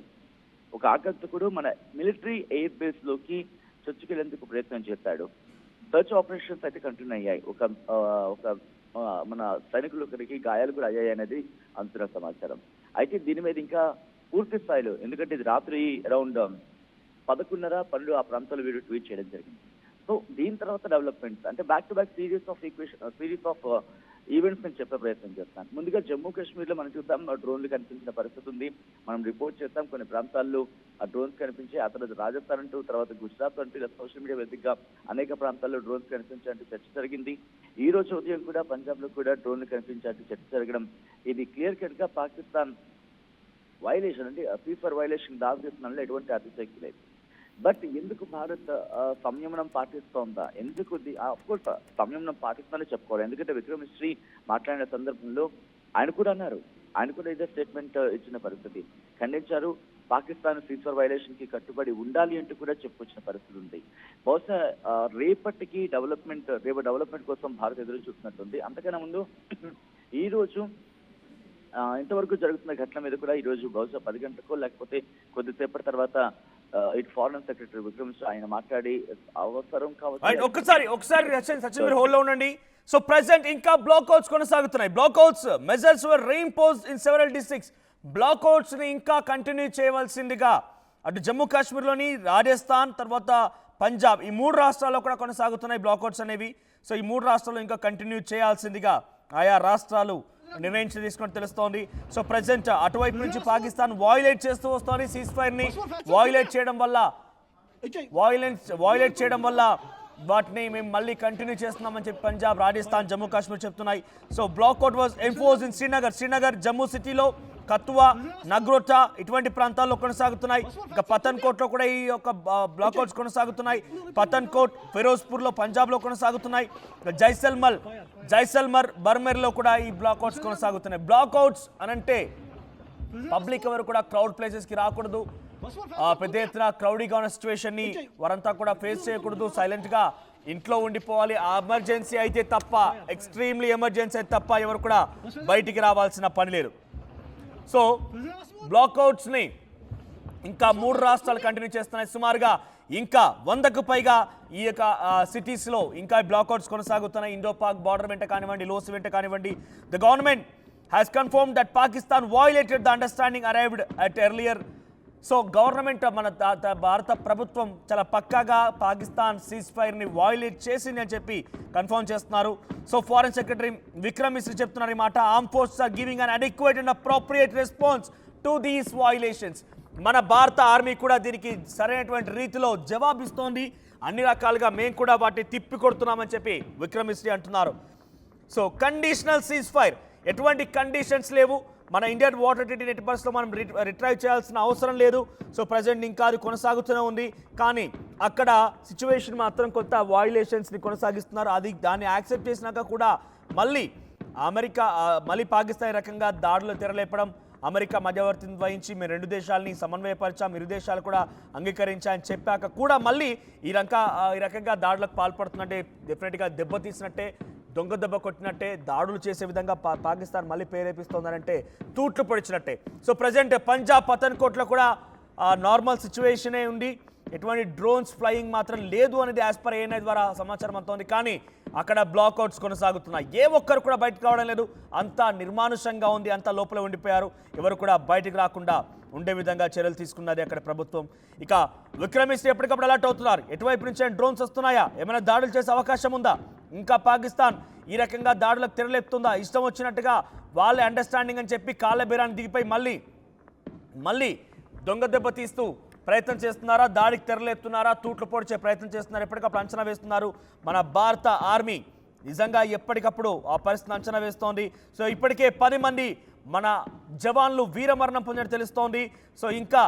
ఒక ఆగంతుకుడు మన military air base లోకి చొచ్చుకెళ్లేందుకు ప్రయత్నం చేశాడు. Search operations అయితే continue అయ్యాయి. ఒక మన సైనికులకి గాయాలు కూడా అయ్యాయి అనేది అందుతున్న సమాచారం. అయితే దీని మీద ఇంకా పూర్తి స్థాయిలో, ఎందుకంటే ఇది రాత్రి అరౌండ్ 11:30-12 ఆ ప్రాంతాల్లో వీడు ట్వీట్ చేయడం జరిగింది. సో దీని తర్వాత డెవలప్మెంట్స్ అంటే back to back series of events నేను చెప్పే ప్రయత్నం చేస్తాను. ముందుగా జమ్మూ కాశ్మీర్ లో మనం చూద్దాం, డ్రోన్లు కనిపించిన పరిస్థితి ఉంది. మనం రిపోర్ట్ చేస్తాం కొన్ని ప్రాంతాల్లో ఆ డ్రోన్స్ కనిపించి, ఆ తర్వాత రాజస్థాన్ అంటూ, తర్వాత గుజరాత్ అంటూ ఇలా సోషల్ మీడియా వేదికగా అనేక ప్రాంతాల్లో డ్రోన్స్ కనిపించాలంటూ చర్చ జరిగింది. ఈ రోజు ఉదయం కూడా పంజాబ్ లో కూడా డ్రోన్లు కనిపించాలంటూ చర్చ జరగడం ఇది క్లియర్ కట్ గా పాకిస్తాన్ వైలేషన్ అంటే సీజర్ వైలేషన్ దారితీస్తున్న ఎటువంటి అతిశక్తి లేదు. బట్ ఎందుకు భారత్ సంయమనం పాటిస్తోందా, ఎందుకు ఆఫ్ కోర్స్ సంయమనం పాటిస్తుందని చెప్పుకోవాలి. ఎందుకంటే విక్రమ్ మిశ్రీ మాట్లాడిన సందర్భంలో ఆయన కూడా ఇదే స్టేట్మెంట్ ఇచ్చిన పరిస్థితి, ఖండించారు. పాకిస్తాన్ సీజర్ వైలేషన్ కి కట్టుబడి ఉండాలి అంటూ కూడా చెప్పుకొచ్చిన పరిస్థితి ఉంది. బహుశా రేపు డెవలప్మెంట్ కోసం భారత్ ఎదురు చూస్తున్నట్టుంది. అంతకన్నా ముందు ఈ రోజు ఇంతవరకు జరుగుతున్న ఘటన మీద కూడా ఈ రోజు బహుశా 10 గంటలకో లేకపోతే కొద్దిసేపటి తర్వాత ఇటు ఫారెన్ సెక్రటరీ విక్రమ్ మిశ్రీ ఆయన మాట్లాడి అవసరం కావచ్చు. ఒకసారి సచిన్ మీరు హోల్డ్ లో ఉండండి. సో ప్రెసెంట్ ఇంకా బ్లాక్అవుట్స్ కొనసాగుతున్నాయి. Blackouts measures were reimposed in several districts. Blackouts ని ఇంకా కంటిన్యూ చేయవలసిందిగా అటు జమ్మూ కాశ్మీర్లోని రాజస్థాన్ తర్వాత పంజాబ్ ఈ 3 రాష్ట్రాల్లో కూడా కొనసాగుతున్నాయి బ్లాకౌట్స్ అనేవి. సో ఈ 3 రాష్ట్రాల్లో ఇంకా కంటిన్యూ చేయాల్సిందిగా ఆయా రాష్ట్రాలు నిర్ణయించి తీసుకుని తెలుస్తోంది. సో ప్రజెంట్ అటువైపు నుంచి పాకిస్తాన్ వాయిలేట్ చేస్తూ వస్తోంది. సీజ్ ఫైర్ని వాయిలేట్ చేయడం వల్ల వాటిని మేము మళ్ళీ కంటిన్యూ చేస్తున్నామని చెప్పి పంజాబ్, రాజస్థాన్, జమ్మూ కాశ్మీర్ చెప్తున్నాయి. So blackout was enforce in Srinagar, Jammu సిటీలో, కత్వా, నగ్రోటా ఇటువంటి ప్రాంతాల్లో కొనసాగుతున్నాయి. ఇక పతన్కోట్లో కూడా ఈ యొక్క బ్లాక్అవుట్స్ కొనసాగుతున్నాయి. పతన్కోట్, ఫిరోజ్పూర్లో పంజాబ్లో కొనసాగుతున్నాయి. జైసల్మర్, బర్మెర్లో కూడా ఈ బ్లాక్అవుట్స్ కొనసాగుతున్నాయి. బ్లాక్అవుట్స్ అనంటే పబ్లిక్ ఎవరు కూడా క్రౌడ్ ప్లేసెస్కి రాకూడదు, పెద్ద ఎత్తున క్రౌడీగా ఉన్న సిచ్యువేషన్ని వారంతా కూడా ఫేస్ చేయకూడదు, సైలెంట్గా ఇంట్లో ఉండిపోవాలి. ఎమర్జెన్సీ అయితే తప్ప, ఎక్స్ట్రీమ్లీ ఎమర్జెన్సీ అయితే తప్ప ఎవరు కూడా బయటికి రావాల్సిన పని లేదు. సో బ్లాక్అవుట్స్ని ఇంకా 3 రాష్ట్రాలు కంటిన్యూ చేస్తున్నాయి. సుమారుగా ఇంకా 100కు పైగా ఈ యొక్క సిటీస్లో ఇంకా బ్లాక్అవుట్స్ కొనసాగుతున్నాయి. ఇండో-పాక్ బార్డర్ వెంట కానివ్వండి, లోసి వెంట కానివ్వండి. The government has confirmed that Pakistan violated the understanding arrived at earlier. So government మన భారత ప్రభుత్వం చాలా పక్కాగా పాకిస్తాన్ సీజ్ ఫైర్ని వయలేట్ చేసింది అని చెప్పి కన్ఫర్మ్ చేస్తున్నారు. So foreign secretary Vikram Misri చెప్తున్నారు ఈ మాట. Arm forces are giving an adequate and appropriate response to these violations. మన భారత ఆర్మీ కూడా దీనికి సరైనటువంటి రీతిలో జవాబిస్తోంది. అన్ని రకాలుగా మేము కూడా వాటిని తిప్పి కొడుతున్నామని చెప్పి విక్రమ్ మిశ్రీ అంటున్నారు. సో కండిషనల్ సీజ్ ఫైర్, ఎటువంటి కండిషన్స్ లేవు. మన ఇండియన్ వాటర్ ట్రీటీ నెట్ పరిస్థితిలో మనం రిట్రైవ్ చేయాల్సిన అవసరం లేదు. సో ప్రజెంట్ ఇంకా అది కొనసాగుతూనే ఉంది. కానీ అక్కడ సిచ్యువేషన్ మాత్రం కొంత వయలేషన్స్ని కొనసాగిస్తున్నారు. దాన్ని యాక్సెప్ట్ చేసినాక కూడా మళ్ళీ పాకిస్తాన్ రకంగా దాడులు తెరలేపడం, అమెరికా మధ్యవర్తిని వహించి మేము 2 దేశాలని సమన్వయపరిచాం, 2 దేశాలు కూడా అంగీకరించాయని చెప్పాక కూడా మళ్ళీ ఈ రకంగా దాడులకు పాల్పడుతున్నట్టే, డెఫినెట్గా దెబ్బతీసినట్టే, దొంగ దెబ్బ కొట్టినట్టే, దాడులు చేసే విధంగా పాకిస్తాన్ మళ్ళీ ప్రేరేపిస్తోందనంటే తూట్లు పొడిచినట్టే. సో ప్రజెంట్ పంజాబ్ పతన్కోట్లో కూడా నార్మల్ సిచ్యువేషనే ఉంది. ఎటువంటి డ్రోన్స్ ఫ్లయింగ్ మాత్రం లేదు అనేది యాజ్ పర్ ఏఎన్ఐ ద్వారా సమాచారం అవుతోంది. కానీ అక్కడ బ్లాక్అవుట్స్ కొనసాగుతున్నాయి. ఏ ఒక్కరు కూడా బయటకు రావడం లేదు. అంతా నిర్మానుషంగా ఉంది, అంతా లోపల ఉండిపోయారు. ఎవరు కూడా బయటకు రాకుండా ఉండే విధంగా చర్యలు తీసుకున్నది అక్కడ ప్రభుత్వం. ఇక విక్రమ్ మిశ్రీ ఎప్పటికప్పుడు అలర్ట్ అవుతున్నారు. ఎటువైపు నుంచి డ్రోన్స్ వస్తున్నాయా, ఏమైనా దాడులు చేసే అవకాశం ఉందా, ఇంకా పాకిస్తాన్ ఈ రకంగా దాడులకు తెరలేపుతుందా, ఇష్టం వచ్చినట్టుగా వాళ్ళే అండర్స్టాండింగ్ అని చెప్పి కాళ్ళ బేరాన్ని దిగిపోయి మళ్ళీ దొంగ దెబ్బ తీస్తూ ప్రయత్నం చేస్తున్నారా, దాడికి తెరలేపుతున్నారా, తూట్లు పొడిచే ప్రయత్నం చేస్తున్నారు, ఎప్పటికప్పుడు అంచనా వేస్తున్నారు. మన భారత ఆర్మీ నిజంగా ఎప్పటికప్పుడు ఆ పరిస్థితిని అంచనా వేస్తోంది. సో ఇప్పటికే 10 మంది మన జవాన్లు వీరమరణం పొందినట్టు తెలుస్తోంది. సో ఇంకా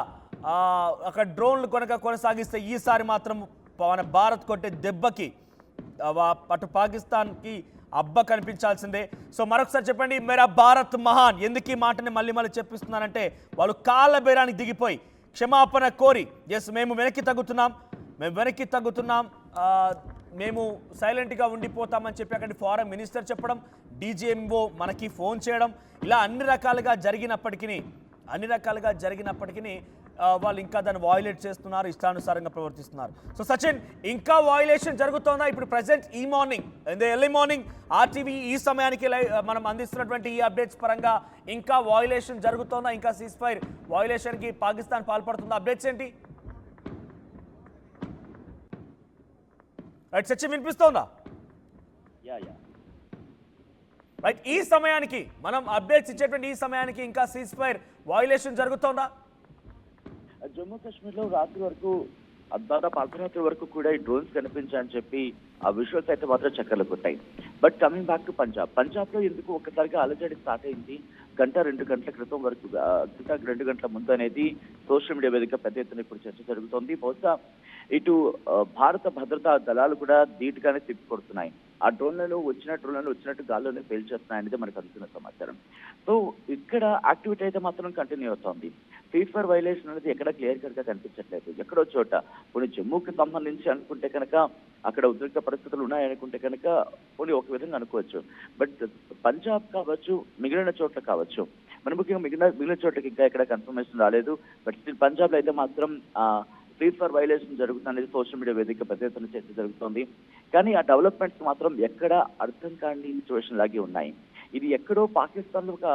అక్కడ డ్రోన్లు కొనసాగిస్తే ఈసారి మాత్రం మన భారత్ కొట్టే దెబ్బకి అటు పాకిస్తాన్కి అబ్బ కనిపించాల్సిందే. సో మరొకసారి చెప్పండి, మేరా భారత్ మహాన్ ఎందుకు ఈ మాటని మళ్ళీ చెప్పిస్తున్నారంటే వాళ్ళు కాళ్ళ బేరానికి దిగిపోయి క్షమాపణ కోరి, ఎస్ మేము వెనక్కి తగ్గుతున్నాం, మేము సైలెంట్గా ఉండిపోతామని చెప్పి అక్కడి ఫారెన్ మినిస్టర్ చెప్పడం, డీజీఎంఓ మనకి ఫోన్ చేయడం, ఇలా అన్ని రకాలుగా జరిగినప్పటికీ వాళ్ళు ఇంకా దాన్ని వయలేట్ చేస్తున్నారు, ఇష్టానుసారంగా ప్రవర్తిస్తున్నారు. సో సచిన్, ఇంకా వయలేషన్ జరుగుతోందా ఇప్పుడు ప్రజెంట్ ఈ మార్నింగ్, ఎర్లీ మార్నింగ్ RTV ఈ సమయానికి మనం అందిస్తున్నటువంటి ఈ అప్డేట్స్ పరంగా ఇంకా వయలేషన్ జరుగుతోందా, ఇంకా సీజ్ ఫైర్ వయలేషన్కి పాకిస్తాన్ పాల్పడుతుందా, అప్డేట్స్ ఏంటి? రైట్ సచిన్, వినిపిస్తోందా? రైట్, ఈ సమయానికి మనం అప్డేట్స్ ఇచ్చేటువంటి ఈ సమయానికి ఇంకా సీజ్ ఫైర్ వయలేషన్ జరుగుతోందా? జమ్మూ కాశ్మీర్ లో రాత్రి వరకు దాదాపు అర్ధరాత్రి వరకు కూడా ఈ డ్రోన్స్ కనిపించాయని చెప్పి ఆ విజువల్స్ అయితే మాత్రం చక్కర్లు కొట్టాయి. But coming back to Punjab లో ఎందుకు ఒక్కసారిగా అలజడి స్టార్ట్ అయింది. 1-2 గంటల క్రితం వరకు, 2 గంటల ముందు అనేది సోషల్ మీడియా వేదిక పెద్ద ఎత్తున ఇప్పుడు చర్చ జరుగుతోంది. బహుశా ఇటు భారత భద్రతా దళాలు కూడా ధీటుగానే తిప్పికొడుతున్నాయి. ఆ డ్రోన్లను వచ్చినట్టు గాల్లోనే పేల్చేస్తున్నాయనేది మనకు అందుతున్న సమాచారం. సో ఇక్కడ యాక్టివిటీ అయితే మాత్రం కంటిన్యూ అవుతోంది. సీజ్ ఫైర్ వైలేషన్ అనేది ఎక్కడ క్లియర్ కట్ గా కనిపించట్లేదు. ఎక్కడో చోట కొన్ని జమ్మూకి సంబంధించి అనుకుంటే కనుక అక్కడ ఉద్రిక్త పరిస్థితులు ఉన్నాయనుకుంటే కనుక కొన్ని ఒక విధంగా అనుకోవచ్చు. బట్ పంజాబ్ కావచ్చు, మిగిలిన చోట్ల కావచ్చు, మన ముఖ్యంగా మిగిలిన చోట్లకి ఇంకా ఎక్కడ కన్ఫర్మేషన్ రాలేదు. బట్ స్టిల్ పంజాబ్ లో అయితే మాత్రం సీజ్ ఫైర్ వైలేషన్ జరుగుతుందనేది సోషల్ మీడియా వేదిక పెద్ద ఎత్తున చర్చ జరుగుతోంది. కానీ ఆ డెవలప్మెంట్స్ మాత్రం ఎక్కడ అర్థం కాని సిచ్యువేషన్ లాగే ఉన్నాయి. ఇది ఎక్కడో పాకిస్తాన్ లో ఒక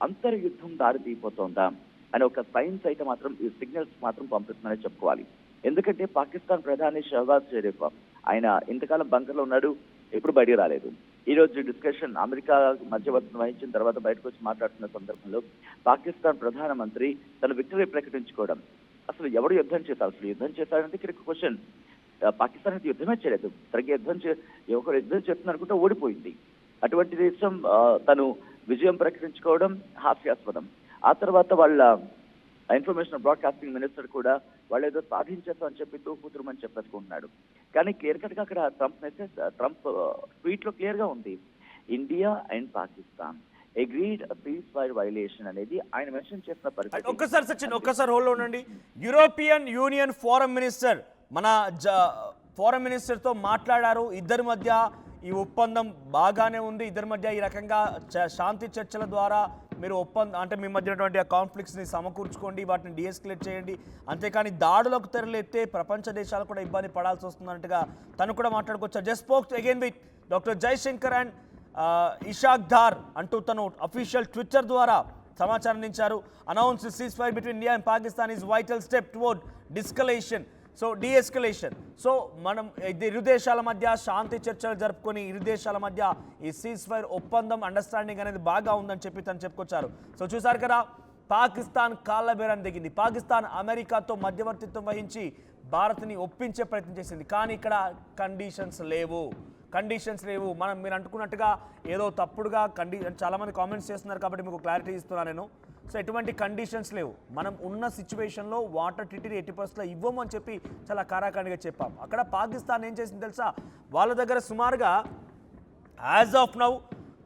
అంతర్యుద్ధం దారి తీయబోతోందా, అని ఒక సైన్స్ అయితే మాత్రం ఈ సిగ్నల్స్ మాత్రం పంపిస్తుందని చెప్పుకోవాలి. ఎందుకంటే పాకిస్తాన్ ప్రధాని షహబాజ్ షరీఫ్ ఆయన ఇంతకాలం బంకర్లో ఉన్నాడు, ఎప్పుడు బయటికి రాలేదు. ఈ రోజు డిస్కషన్ అమెరికా మధ్యవర్తిని వహించిన తర్వాత బయటకు వచ్చి మాట్లాడుతున్న సందర్భంలో పాకిస్తాన్ ప్రధానమంత్రి తన విక్టరీ ప్రకటించుకోవడం, అసలు ఎవడు యుద్ధం చేశారు, అసలు యుద్ధం చేశారంటే ఇక్కడ క్వశ్చన్. పాకిస్తాన్ అయితే యుద్ధమే చేయలేదు, సరిగ్గా ఒకరు యుద్ధం చేస్తుంది అనుకుంటే ఓడిపోయింది. అటువంటి దేశం తను విజయం ప్రకటించుకోవడం హాస్యాస్పదం. ఆ తర్వాత వాళ్ళ ఇన్ఫర్మేషన్ బ్రాడ్కాస్టింగ్ మినిస్టర్ కూడా వాళ్ళు ఏదో సాధించేస్తాం అని చెప్పి తూపుతురమని చెప్పేసుకుంటున్నాడు. కానీ క్లియర్ కట్ గా అక్కడ ట్రంప్ ట్వీట్ లో క్లియర్ గా ఉంది, India and Pakistan agreed peace fire violation అనేది ఆయన మెన్షన్ చేసిన పరిస్థితి. ఒక్కసారి సచిన్ ఒక్కసారి హోల్డ్ ఉండండి. యూరోపియన్ యూనియన్ ఫారెన్ మినిస్టర్ మన ఫారెన్ మినిస్టర్ తో మాట్లాడారు. ఇద్దరి మధ్య ఈ ఒప్పందం బాగానే ఉంది, ఇద్దరి మధ్య ఈ రకంగా శాంతి చర్చల ద్వారా మీరు ఒప్పందం అంటే మీ మధ్యనటువంటి ఆ కాన్ఫ్లిక్ట్స్ని సమకూర్చుకోండి, వాటిని డిఎస్కలేట్ చేయండి, అంతేకాని దాడులకు తెరలేస్తే ప్రపంచ దేశాలు కూడా ఇబ్బంది పడాల్సి వస్తున్నట్టుగా తను కూడా మాట్లాడుకోవచ్చు. Just spoke again with doctor Jaishankar and Ishaq Dar అంటూ తను అఫీషియల్ ట్విట్టర్ ద్వారా సమాచారం అందించారు. Announce cease fire between India and Pakistan is vital step toward deescalation. So deescalation. So మనం ఇరు దేశాల మధ్య శాంతి చర్చలు జరుపుకొని ఇరు దేశాల మధ్య ఈ సీజ్ ఫైర్ ఒప్పందం అండర్స్టాండింగ్ అనేది బాగా ఉందని చెప్పి తను చెప్పుకొచ్చారు. సో చూసారు కదా, పాకిస్తాన్ కాళ్ళబేరం దిగింది. పాకిస్తాన్ అమెరికాతో మధ్యవర్తిత్వం వహించి భారత్ని ఒప్పించే ప్రయత్నం చేసింది. కానీ ఇక్కడ కండిషన్స్ లేవు. మనం మీరు అనుకున్నట్టుగా ఏదో తప్పుడుగా చాలామంది కామెంట్స్ చేస్తున్నారు కాబట్టి మీకు క్లారిటీ ఇస్తున్నాను నేను. సో ఎటువంటి కండిషన్స్ లేవు. మనం ఉన్న సిచ్యువేషన్లో వాటర్ ట్రీటీని 80% ఇవ్వము అని చెప్పి చాలా కారాఖండిగా చెప్పాం. అక్కడ పాకిస్తాన్ ఏం చేసింది తెలుసా, వాళ్ళ దగ్గర సుమారుగా యాజ్ ఆఫ్ నౌ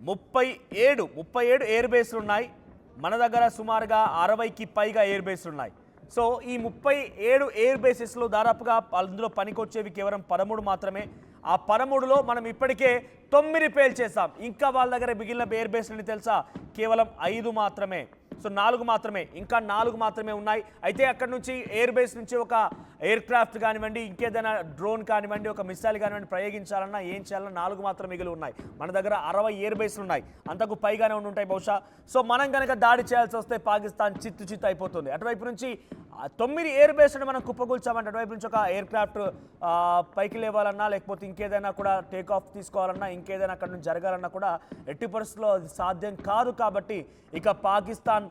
37 ఎయిర్ బేస్లు ఉన్నాయి. మన దగ్గర సుమారుగా 60కి పైగా ఎయిర్ బేస్లు ఉన్నాయి. సో ఈ 37 ఎయిర్ బేసెస్లో దాదాపుగా అందులో పనికొచ్చేవి కేవలం 13 మాత్రమే. ఆ 13లో మనం ఇప్పటికే 9 పేల్చేసాం. ఇంకా వాళ్ళ దగ్గర మిగిలిన ఎయిర్ బేస్లని తెలుసా, కేవలం 5 మాత్రమే. సో 4 మాత్రమే, ఇంకా 4 మాత్రమే ఉన్నాయి. అయితే అక్కడ నుంచి ఎయిర్ బేస్ నుంచి ఒక ఎయిర్ క్రాఫ్ట్ కానివ్వండి, ఇంకేదైనా డ్రోన్ కానివ్వండి, ఒక మిసైల్ కానివ్వండి ప్రయోగించాలన్నా ఏం చేయాలన్నా 4 మాత్రం మిగిలి ఉన్నాయి. మన దగ్గర 60 ఎయిర్ బేస్లు ఉన్నాయి, అంతకు పైగానే ఉంటాయి బహుశా. సో మనం కనుక దాడి చేయాల్సి వస్తే పాకిస్తాన్ చిత్తు అయిపోతుంది. అటువైపు నుంచి 9 ఎయిర్ బేస్ని మనం కుప్పగూల్చామంటే అటువైపు నుంచి ఒక ఎయిర్ క్రాఫ్ట్ పైకి లేవాలన్నా లేకపోతే ఇంకేదైనా కూడా టేక్ ఆఫ్ తీసుకోవాలన్నా ఇంకేదైనా అక్కడ నుంచి జరగాలన్నా కూడా ఎట్టి పరిస్థితుల్లో అది సాధ్యం కాదు. కాబట్టి ఇక పాకిస్తాన్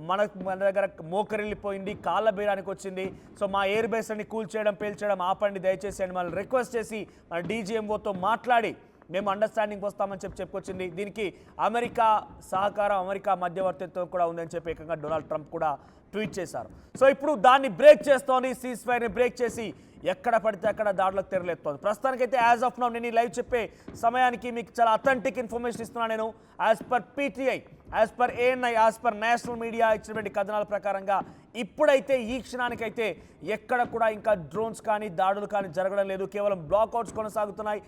మన దగ్గర మోకరిల్లిపోయింది, కాళ్ళ బేరానికి వచ్చింది. సో మా ఎయిర్ బేస్ అని కూల్చేయడం పేల్చేయడం ఆపండి దయచేసి అని మనం రిక్వెస్ట్ చేసి మన డీజీఎంఓతో మాట్లాడి మేము అండర్స్టాండింగ్ వస్తామని చెప్పుకొచ్చింది. దీనికి అమెరికా సహకారం, అమెరికా మధ్యవర్తిత్వం కూడా ఉందని చెప్పి ఏకంగా డొనాల్డ్ ట్రంప్ కూడా ట్వీట్ చేశారు. సో ఇప్పుడు దాన్ని బ్రేక్ చేస్తోంది, సీజ్ ఫైర్ని బ్రేక్ చేసి ఎక్కడ పడితే అక్కడ దాడులకు తెరలేస్తోంది. ప్రస్తుతానికైతే యాజ్ ఆఫ్ నౌ నేను లైవ్ చెప్పే సమయానికి మీకు చాలా అథెంటిక్ ఇన్ఫర్మేషన్ ఇస్తున్నాను నేను. As per PTI, as per ANI, as per national media ఇచ్చినటువంటి కథనాల ప్రకారంగా ఇప్పుడైతే ఈ క్షణానికైతే ఎక్కడ కూడా ఇంకా డ్రోన్స్ కానీ దాడులు కానీ జరగడం లేదు. కేవలం బ్లాక్అవుట్స్ కొనసాగుతున్నాయి.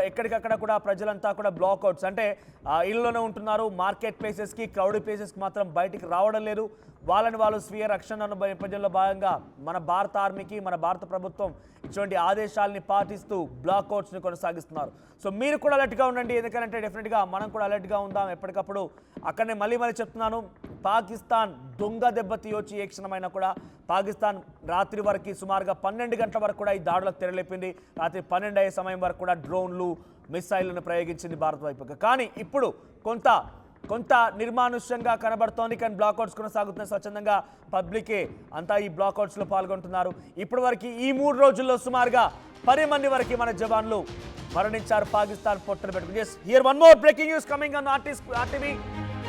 ఎక్కడికక్కడ కూడా ప్రజలంతా కూడా బ్లాక్అవుట్స్ అంటే ఇళ్ళలోనే ఉంటున్నారు. మార్కెట్ ప్లేసెస్కి, క్రౌడ్ ప్లేసెస్కి మాత్రం బయటికి రావడం లేదు. వాళ్ళని వాళ్ళు స్వీయ రక్షణ నేపథ్యంలో భాగంగా మన భారత ఆర్మీకి, మన భారత ప్రభుత్వం ఇటువంటి ఆదేశాలని పాటిస్తూ బ్లాక్అవుట్స్ని కొనసాగిస్తున్నారు. సో మీరు కూడా అలర్ట్గా ఉండండి, ఎందుకంటే డెఫినెట్గా మనం కూడా అలర్ట్గా ఉందాం ఎప్పటికప్పుడు. అక్కడనే మళ్ళీ చెప్తున్నాను, పాకిస్తాన్ దొంగ దెబ్బ తీయొచ్చి ఏ క్షణమైనా కూడా. పాకిస్తాన్ రాత్రి వరకు సుమారుగా 12 గంటల వరకు కూడా ఈ దాడులకు తెరలేపింది. రాత్రి 12 అయ్యే సమయం వరకు కూడా డ్రోన్లు, మిసైళ్లను ప్రయోగించింది భారత్ వైపుగా. కానీ ఇప్పుడు కొంత నిర్మానుష్యంగా కనబడుతోంది. కానీ బ్లాక్అవుట్స్ కొనసాగుతున్నాయి. స్వచ్ఛందంగా పబ్లికే అంతా ఈ బ్లాక్అవుట్స్లో పాల్గొంటున్నారు. ఇప్పటి వరకు ఈ 3 రోజుల్లో సుమారుగా 10 మంది వరకు మన జవాన్లు మరణించారు పాకిస్తాన్ పొట్టను పెట్టుకుని. Yes, here one more breaking news coming on RTV.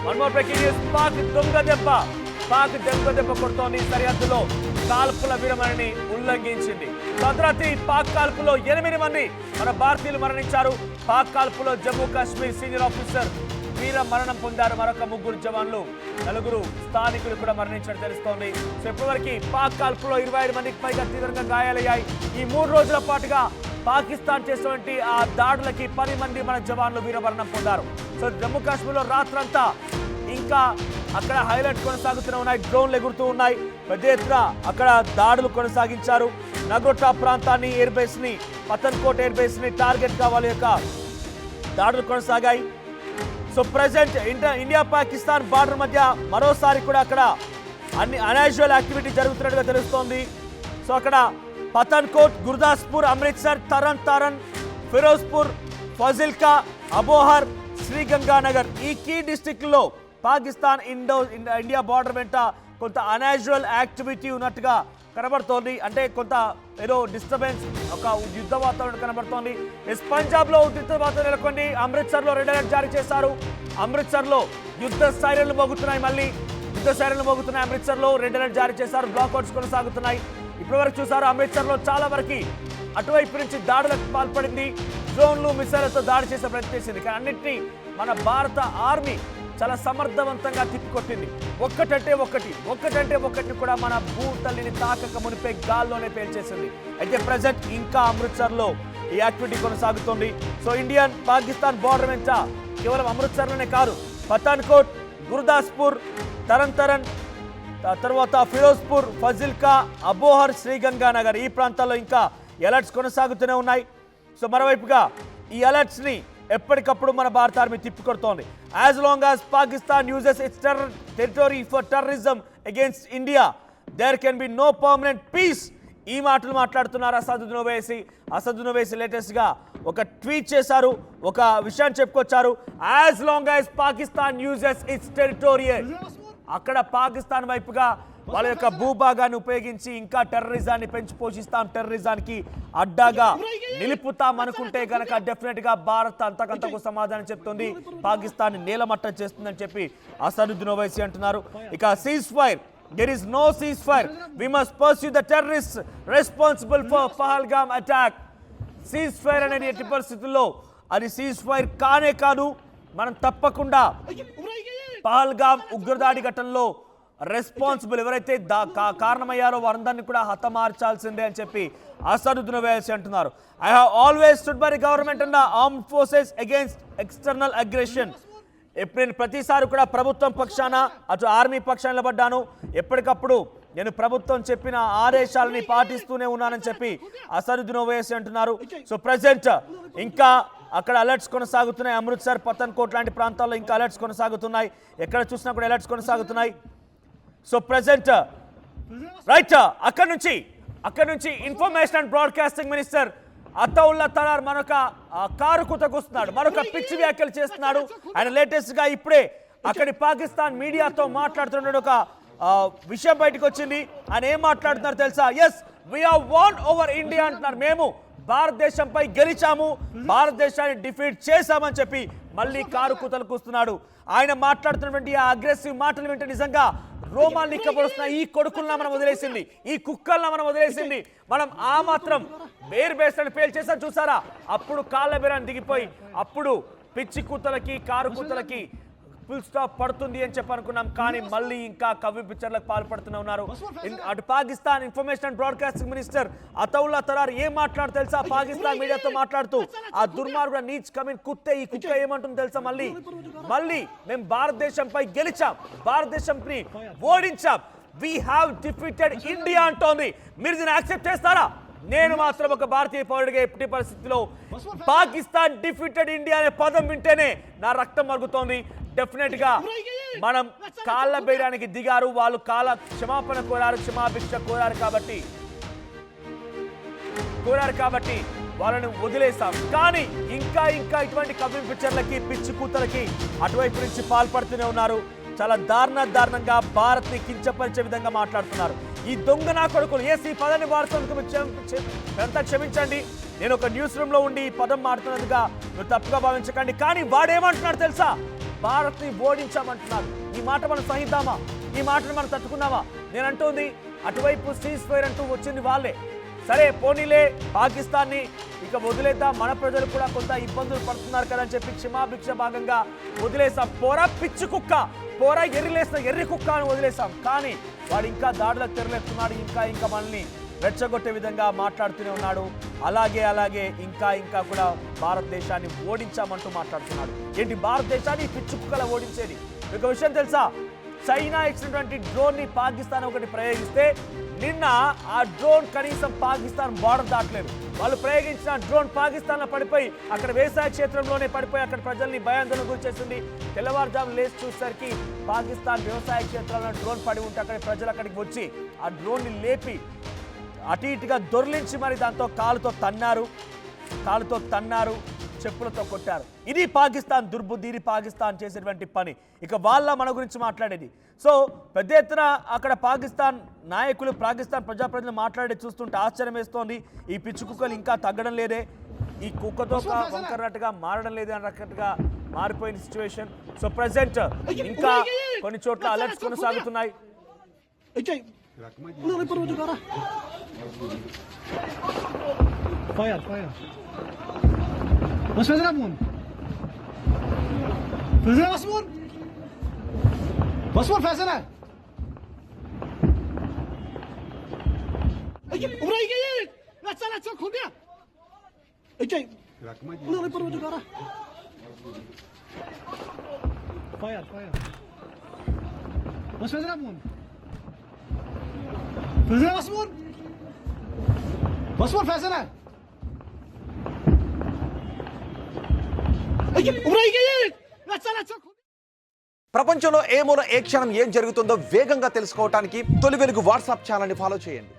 One more breaking news. Pak దొంగ దెబ్బ కొడుతోంది. సరిహద్దులో కాల్పుల విరమణని ఉల్లంఘించింది. భద్రాద్రి పాక్ కాల్పులో 8 మంది మన భారతీయులు మరణించారు. పాక్ కాల్పులో జమ్మూ కాశ్మీర్ సీనియర్ ఆఫీసర్ వీర మరణం పొందారు. మరొక 3 జవాన్లు, 4 స్థానికులు కూడా మరణించినట్టు తెలుస్తోంది. సో ఇప్పటివరకు పాక్ కాల్పులో 25 మందికి పైగా తీవ్రంగా గాయాలయ్యాయి. ఈ 3 రోజుల పాటుగా పాకిస్తాన్ చేసినటువంటి ఆ దాడులకి 10 మంది మన జవాన్లు వీరమరణం పొందారు. సో జమ్మూ కాశ్మీర్లో రాత్రంతా ఇంకా అక్కడ హైలైట్ కొనసాగుతూనే ఉన్నాయి. డ్రోన్లు ఎగురుతూ ఉన్నాయి. పెద్ద ఎత్తున అక్కడ దాడులు కొనసాగించారు. నగోటా ప్రాంతాన్ని, ఎయిర్ బేస్ ని, పతన్కోట్ ఎయిర్ బేస్ ని టార్గెట్ గా వాళ్ళ యొక్క దాడులు కొనసాగాయి. So present India Pakistan border మధ్య మరోసారి కూడా అక్కడ అన్ని అన్యాచురల్ యాక్టివిటీ జరుగుతున్నట్టుగా తెలుస్తోంది. సో అక్కడ పఠాన్కోట్, గుర్దాస్పూర్, అమృత్సర్, తరణ్ తారన్, ఫిరోజ్పూర్, ఫజిల్కా, అబోహర్, శ్రీగంగానగర్ ఈ కీ డిస్ట్రిక్ట్లో పాకిస్తాన్ ఇండియా బార్డర్ వెంట కొంత అన్యాచురల్ యాక్టివిటీ ఉన్నట్టుగా కనబడుతోంది. అంటే కొంత ఏదో డిస్టర్బెన్స్, ఒక యుద్ధ వాతావరణం కనబడుతోంది. పంజాబ్లో ఉద్రిక్త వాతావరణం నెలకొంది. అమృత్సర్లో రెడ్ అలర్ట్ జారీ చేశారు. అమృత్సర్లో యుద్ధ సైరన్లు మోగుతున్నాయి. మళ్ళీ యుద్ధ సైరన్లు మోగుతున్నాయి. అమృత్సర్లో రెడ్ అలర్ట్ జారీ చేశారు. బ్లాక్అవుట్స్ కొనసాగుతున్నాయి. ఇప్పటివరకు చూసారు అమృత్సర్లో చాలా వరకు అటువైపు నుంచి దాడులకు పాల్పడింది. డ్రోన్లు, మిసైళ్లతో దాడి చేసే ప్రయత్నం చేసింది. కానీ అన్నింటినీ మన భారత ఆర్మీ చాలా సమర్థవంతంగా తిప్పికొట్టింది. ఒక్కటంటే ఒక్కటిని కూడా మన భూతల్లిని తాకక మునిపే గాల్లోనే పేల్చేసింది. అయితే ప్రజెంట్ ఇంకా అమృత్సర్లో ఈ యాక్టివిటీ కొనసాగుతోంది. సో ఇండియన్ పాకిస్తాన్ బార్డర్ వెంట కేవలం అమృత్సర్లోనే కాదు, పఠాన్కోట్, గుర్దాస్పూర్, తరణ్ తారన్, తర్వాత ఫిరోజ్పూర్, ఫజిల్కా, అబోహర్, శ్రీగంగానగర్ ఈ ప్రాంతాల్లో ఇంకా అలర్ట్స్ కొనసాగుతూనే ఉన్నాయి. సో మరోవైపుగా ఈ అలర్ట్స్ని ఎప్పటికప్పుడు మన భారత ఆర్మీ తిప్పికొడుతోంది. As long as Pakistan uses its territory for terrorism against India there can be no permanent peace. ఈ మాటలు మాట్లాడుతున్నారు అసదుద్దీన్ ఓవైసీ లేటెస్ట్గా ఒక ట్వీట్ చేశారు, ఒక విషయాన్ని చెప్పుకొచ్చారు. As long as Pakistan uses it's territorial, అక్కడ పాకిస్తాన్ వైపుగా వాళ్ళ యొక్క భూభాగాన్ని ఉపయోగించి ఇంకా టెర్రరిజాన్ని పెంచి పోషిస్తాం, టెర్రరిజానికి అడ్డాగా నిలుపుతాం అనుకుంటే కనుక డెఫినెట్ గా భారత్ అంతకంతకు సమాధానం చెప్తుంది, పాకిస్తాన్ నేలమట్టం చేస్తుందని చెప్పి అసదుద్దీన్ ఓవైసీ అంటున్నారు. ఇక cease fire, there is no ceasefire, we must pursue the terrorists responsible for Pahalgam attack. ceasefire అనేది ఎట్టి పరిస్థితుల్లో అది ceasefire కానే కాదు. మనం తప్పకుండా పహల్గామ్ ఉగ్రదాడి ఘటనలో రెస్పాన్సిబుల్ ఎవరైతే కారణమయ్యారో వారందరినీ కూడా హతమార్చాల్సిందే అని చెప్పి అసదుద్దీన్ ఓవైసీ అంటున్నారు. I have always stood by the government and the armed forces against external aggression. నేను ప్రతిసారి కూడా ప్రభుత్వం పక్షాన అటు ఆర్మీ పక్షాన నిలబడ్డాను. ఎప్పటికప్పుడు నేను ప్రభుత్వం చెప్పిన ఆదేశాలని పాటిస్తూనే ఉన్నానని చెప్పి అసదుద్దీన్ ఓవైసీ అంటున్నారు. సో ప్రజెంట్ ఇంకా అక్కడ అలర్ట్స్ కొనసాగుతున్నాయి. అమృత్సర్, పఠాన్కోట్ లాంటి ప్రాంతాల్లో ఇంకా అలర్ట్స్ కొనసాగుతున్నాయి. ఎక్కడ చూసినా కూడా అలర్ట్స్ కొనసాగుతున్నాయి. సో ప్రజెంట్ రైట్ అక్కడ నుంచి information and broadcasting minister Attaullah Tarar మరొక కారు కుతకొస్తున్నాడు, మరొక పిచ్చి వ్యాఖ్యలు చేస్తున్నాడు. ఆయన లేటెస్ట్ గా ఇప్పుడే అక్కడి పాకిస్తాన్ మీడియాతో మాట్లాడుతున్న ఒక విషయం బయటకు వచ్చింది. ఆయన ఏం మాట్లాడుతున్నారు తెలుసా? Yes, we have won over India అంటున్నారు. మేము భారతదేశంపై గెలిచాము, భారతదేశాన్ని డిఫీట్ చేశామని చెప్పి మళ్ళీ కారు కుతలు కూస్తున్నాడు. ఆయన మాట్లాడుతున్నటువంటి ఆ అగ్రెసివ్ మాటలు వింటే నిజంగా రోమాలు నిక్కబడుస్తున్న ఈ కొడుకుల్లా మనం వదిలేసింది, ఈ కుక్కల్లా మనం వదిలేసింది. మనం ఆ మాత్రం బేర్ బేస్ని పేల్చేసాం చూసారా? అప్పుడు కాళ్ళ బేరాన్ని దిగిపోయి అప్పుడు పిచ్చి కూతలకి, కారు కూతలకి ఫుల్ స్టాప్ పడుతుంది అని చెప్పి అనుకున్నాం. కానీ మళ్ళీ ఇంకా కవ్వి పిక్చర్లకు పాల్పడుతూనే ఉన్నారు. అటు Pakistan information and broadcasting minister Attaullah Tarar ఏం మాట్లాడు తెలుసా? పాకిస్తాన్ మీడియాతో మాట్లాడుతూ ఆ దుర్మార్గుడు నీచ్ కమిన్ కుత్తే, ఈ కుక్క ఏమంటుంది తెలుసా? మళ్ళీ మేము భారతదేశంపై గెలిచాం, భారతదేశంని ఓడించాం, వీ హ్యావ్ డిఫీటెడ్ ఇండియా అంటోంది. మీరు దీన్ని యాక్సెప్ట్ చేస్తారా? నేను మాత్రం ఒక భారతీయ పౌరుడిగా ఎట్టి పరిస్థితిలో పాకిస్తాన్ డిఫీటెడ్ ఇండియా అనే పదం వింటేనే నా రక్తం మరుగుతోంది. డెఫినెట్ గా మనం కాళ్ళ బేరానికి దిగారు, వాళ్ళు క్షమాపణ కోరారు, క్షమాభిక్ష కోరారు కాబట్టి వాళ్ళని వదిలేస్తాం. కానీ ఇంకా ఇటువంటి కవ్వి పిక్చర్లకి, పిచ్చి కూతలకి అటువైపు నుంచి పాల్పడుతూనే ఉన్నారు. చాలా దారుణంగా భారత్ ని కించపరిచే విధంగా మాట్లాడుతున్నారు. ఈ దొంగ నా కొడుకులు, ఈ పదాన్ని వాడుతున్నందుకు క్షమించండి. నేను ఒక న్యూస్ రూమ్ లో ఉండి ఈ పదం మాడుతున్నందుగా మీరు తప్పుగా భావించకండి. కానీ వాడేమంటున్నాడు తెలుసా? భారత్ ని ఓడించామంటున్నారు. ఈ మాట మనం సహిద్దామా? ఈ మాటను మనం తట్టుకుందామా? నేను అంటుంది అటువైపు సీజ్ ఫైర్ అంటూ వచ్చింది వాళ్ళే. సరే పోనీలే, పాకిస్తాన్ని ఇక వదిలేద్దాం, మన ప్రజలు కూడా కొంత ఇబ్బందులు పడుతున్నారు కదా అని చెప్పి క్షమాభిక్ష భాగంగా వదిలేసాం. పోరా పిచ్చి కుక్క, పోరా ఎర్రి కుక్క అని వదిలేసాం. కానీ వాడు ఇంకా దాడులకు తెరలేస్తున్నాడు, ఇంకా మనల్ని రెచ్చగొట్టే విధంగా మాట్లాడుతూనే ఉన్నాడు. అలాగే ఇంకా కూడా భారతదేశాన్ని ఓడించామంటూ మాట్లాడుతున్నాడు. ఏంటి భారతదేశాన్ని పిచ్చి కుక్కలా ఓడించేది? ఒక విషయం తెలుసా? చైనా ఇచ్చినటువంటి డ్రోన్ ని పాకిస్తాన్ ఒకటి ప్రయోగిస్తే నిన్న ఆ డ్రోన్ కనీసం పాకిస్తాన్ బార్డర్ దాటలేదు. వాళ్ళు ప్రయోగించిన డ్రోన్ పాకిస్తాన్ లో పడిపోయి అక్కడ వ్యవసాయ క్షేత్రంలోనే పడిపోయి అక్కడ ప్రజల్ని భయాందోళన గురి చేసింది. తెల్లవారుజాము లేచి చూసేసరికి పాకిస్తాన్ వ్యవసాయ క్షేత్రంలో డ్రోన్ పడి ఉంటే అక్కడ ప్రజలు అక్కడికి వచ్చి ఆ డ్రోన్ ని లేపి అటు ఇటుగా దొర్లించి మరి దాంతో కాలుతో తన్నారు, చెప్పులతో కొట్టారు. ఇది పాకిస్తాన్ దుర్బుద్ధి, ఇది పాకిస్తాన్ చేసేటువంటి పని. ఇక వాళ్ళ మన గురించి మాట్లాడేది. సో పెద్ద ఎత్తున అక్కడ పాకిస్తాన్ నాయకులు, పాకిస్తాన్ ప్రజలు మాట్లాడే చూస్తుంటే ఆశ్చర్యం వేస్తోంది. ఈ పిచ్చి కుక్కలు ఇంకా తగ్గడం లేదే, ఈ కుక్కతో వంకరనట్టుగా మారడం లేదే అన్నట్టుగా మారిపోయిన సిచ్యువేషన్. సో ప్రెసెంట్ ఇంకా కొన్ని చోట్ల అలర్ట్స్ కొనసాగుతున్నాయి. Feuer. Was will der Mund? Was Mund? Was Mund fäsene? Buraya gel. Latsana çok kunya. Ulan per wujud kara. Feuer. Was will der Mund? Was Mund? Was Mund fäsene? ప్రపంచంలో ఏ మూల ఏ క్షణం ఏం జరుగుతుందో వేగంగా తెలుసుకోవడానికి తొలి వెలుగు వాట్సాప్ ఛానల్ని ఫాలో చేయండి.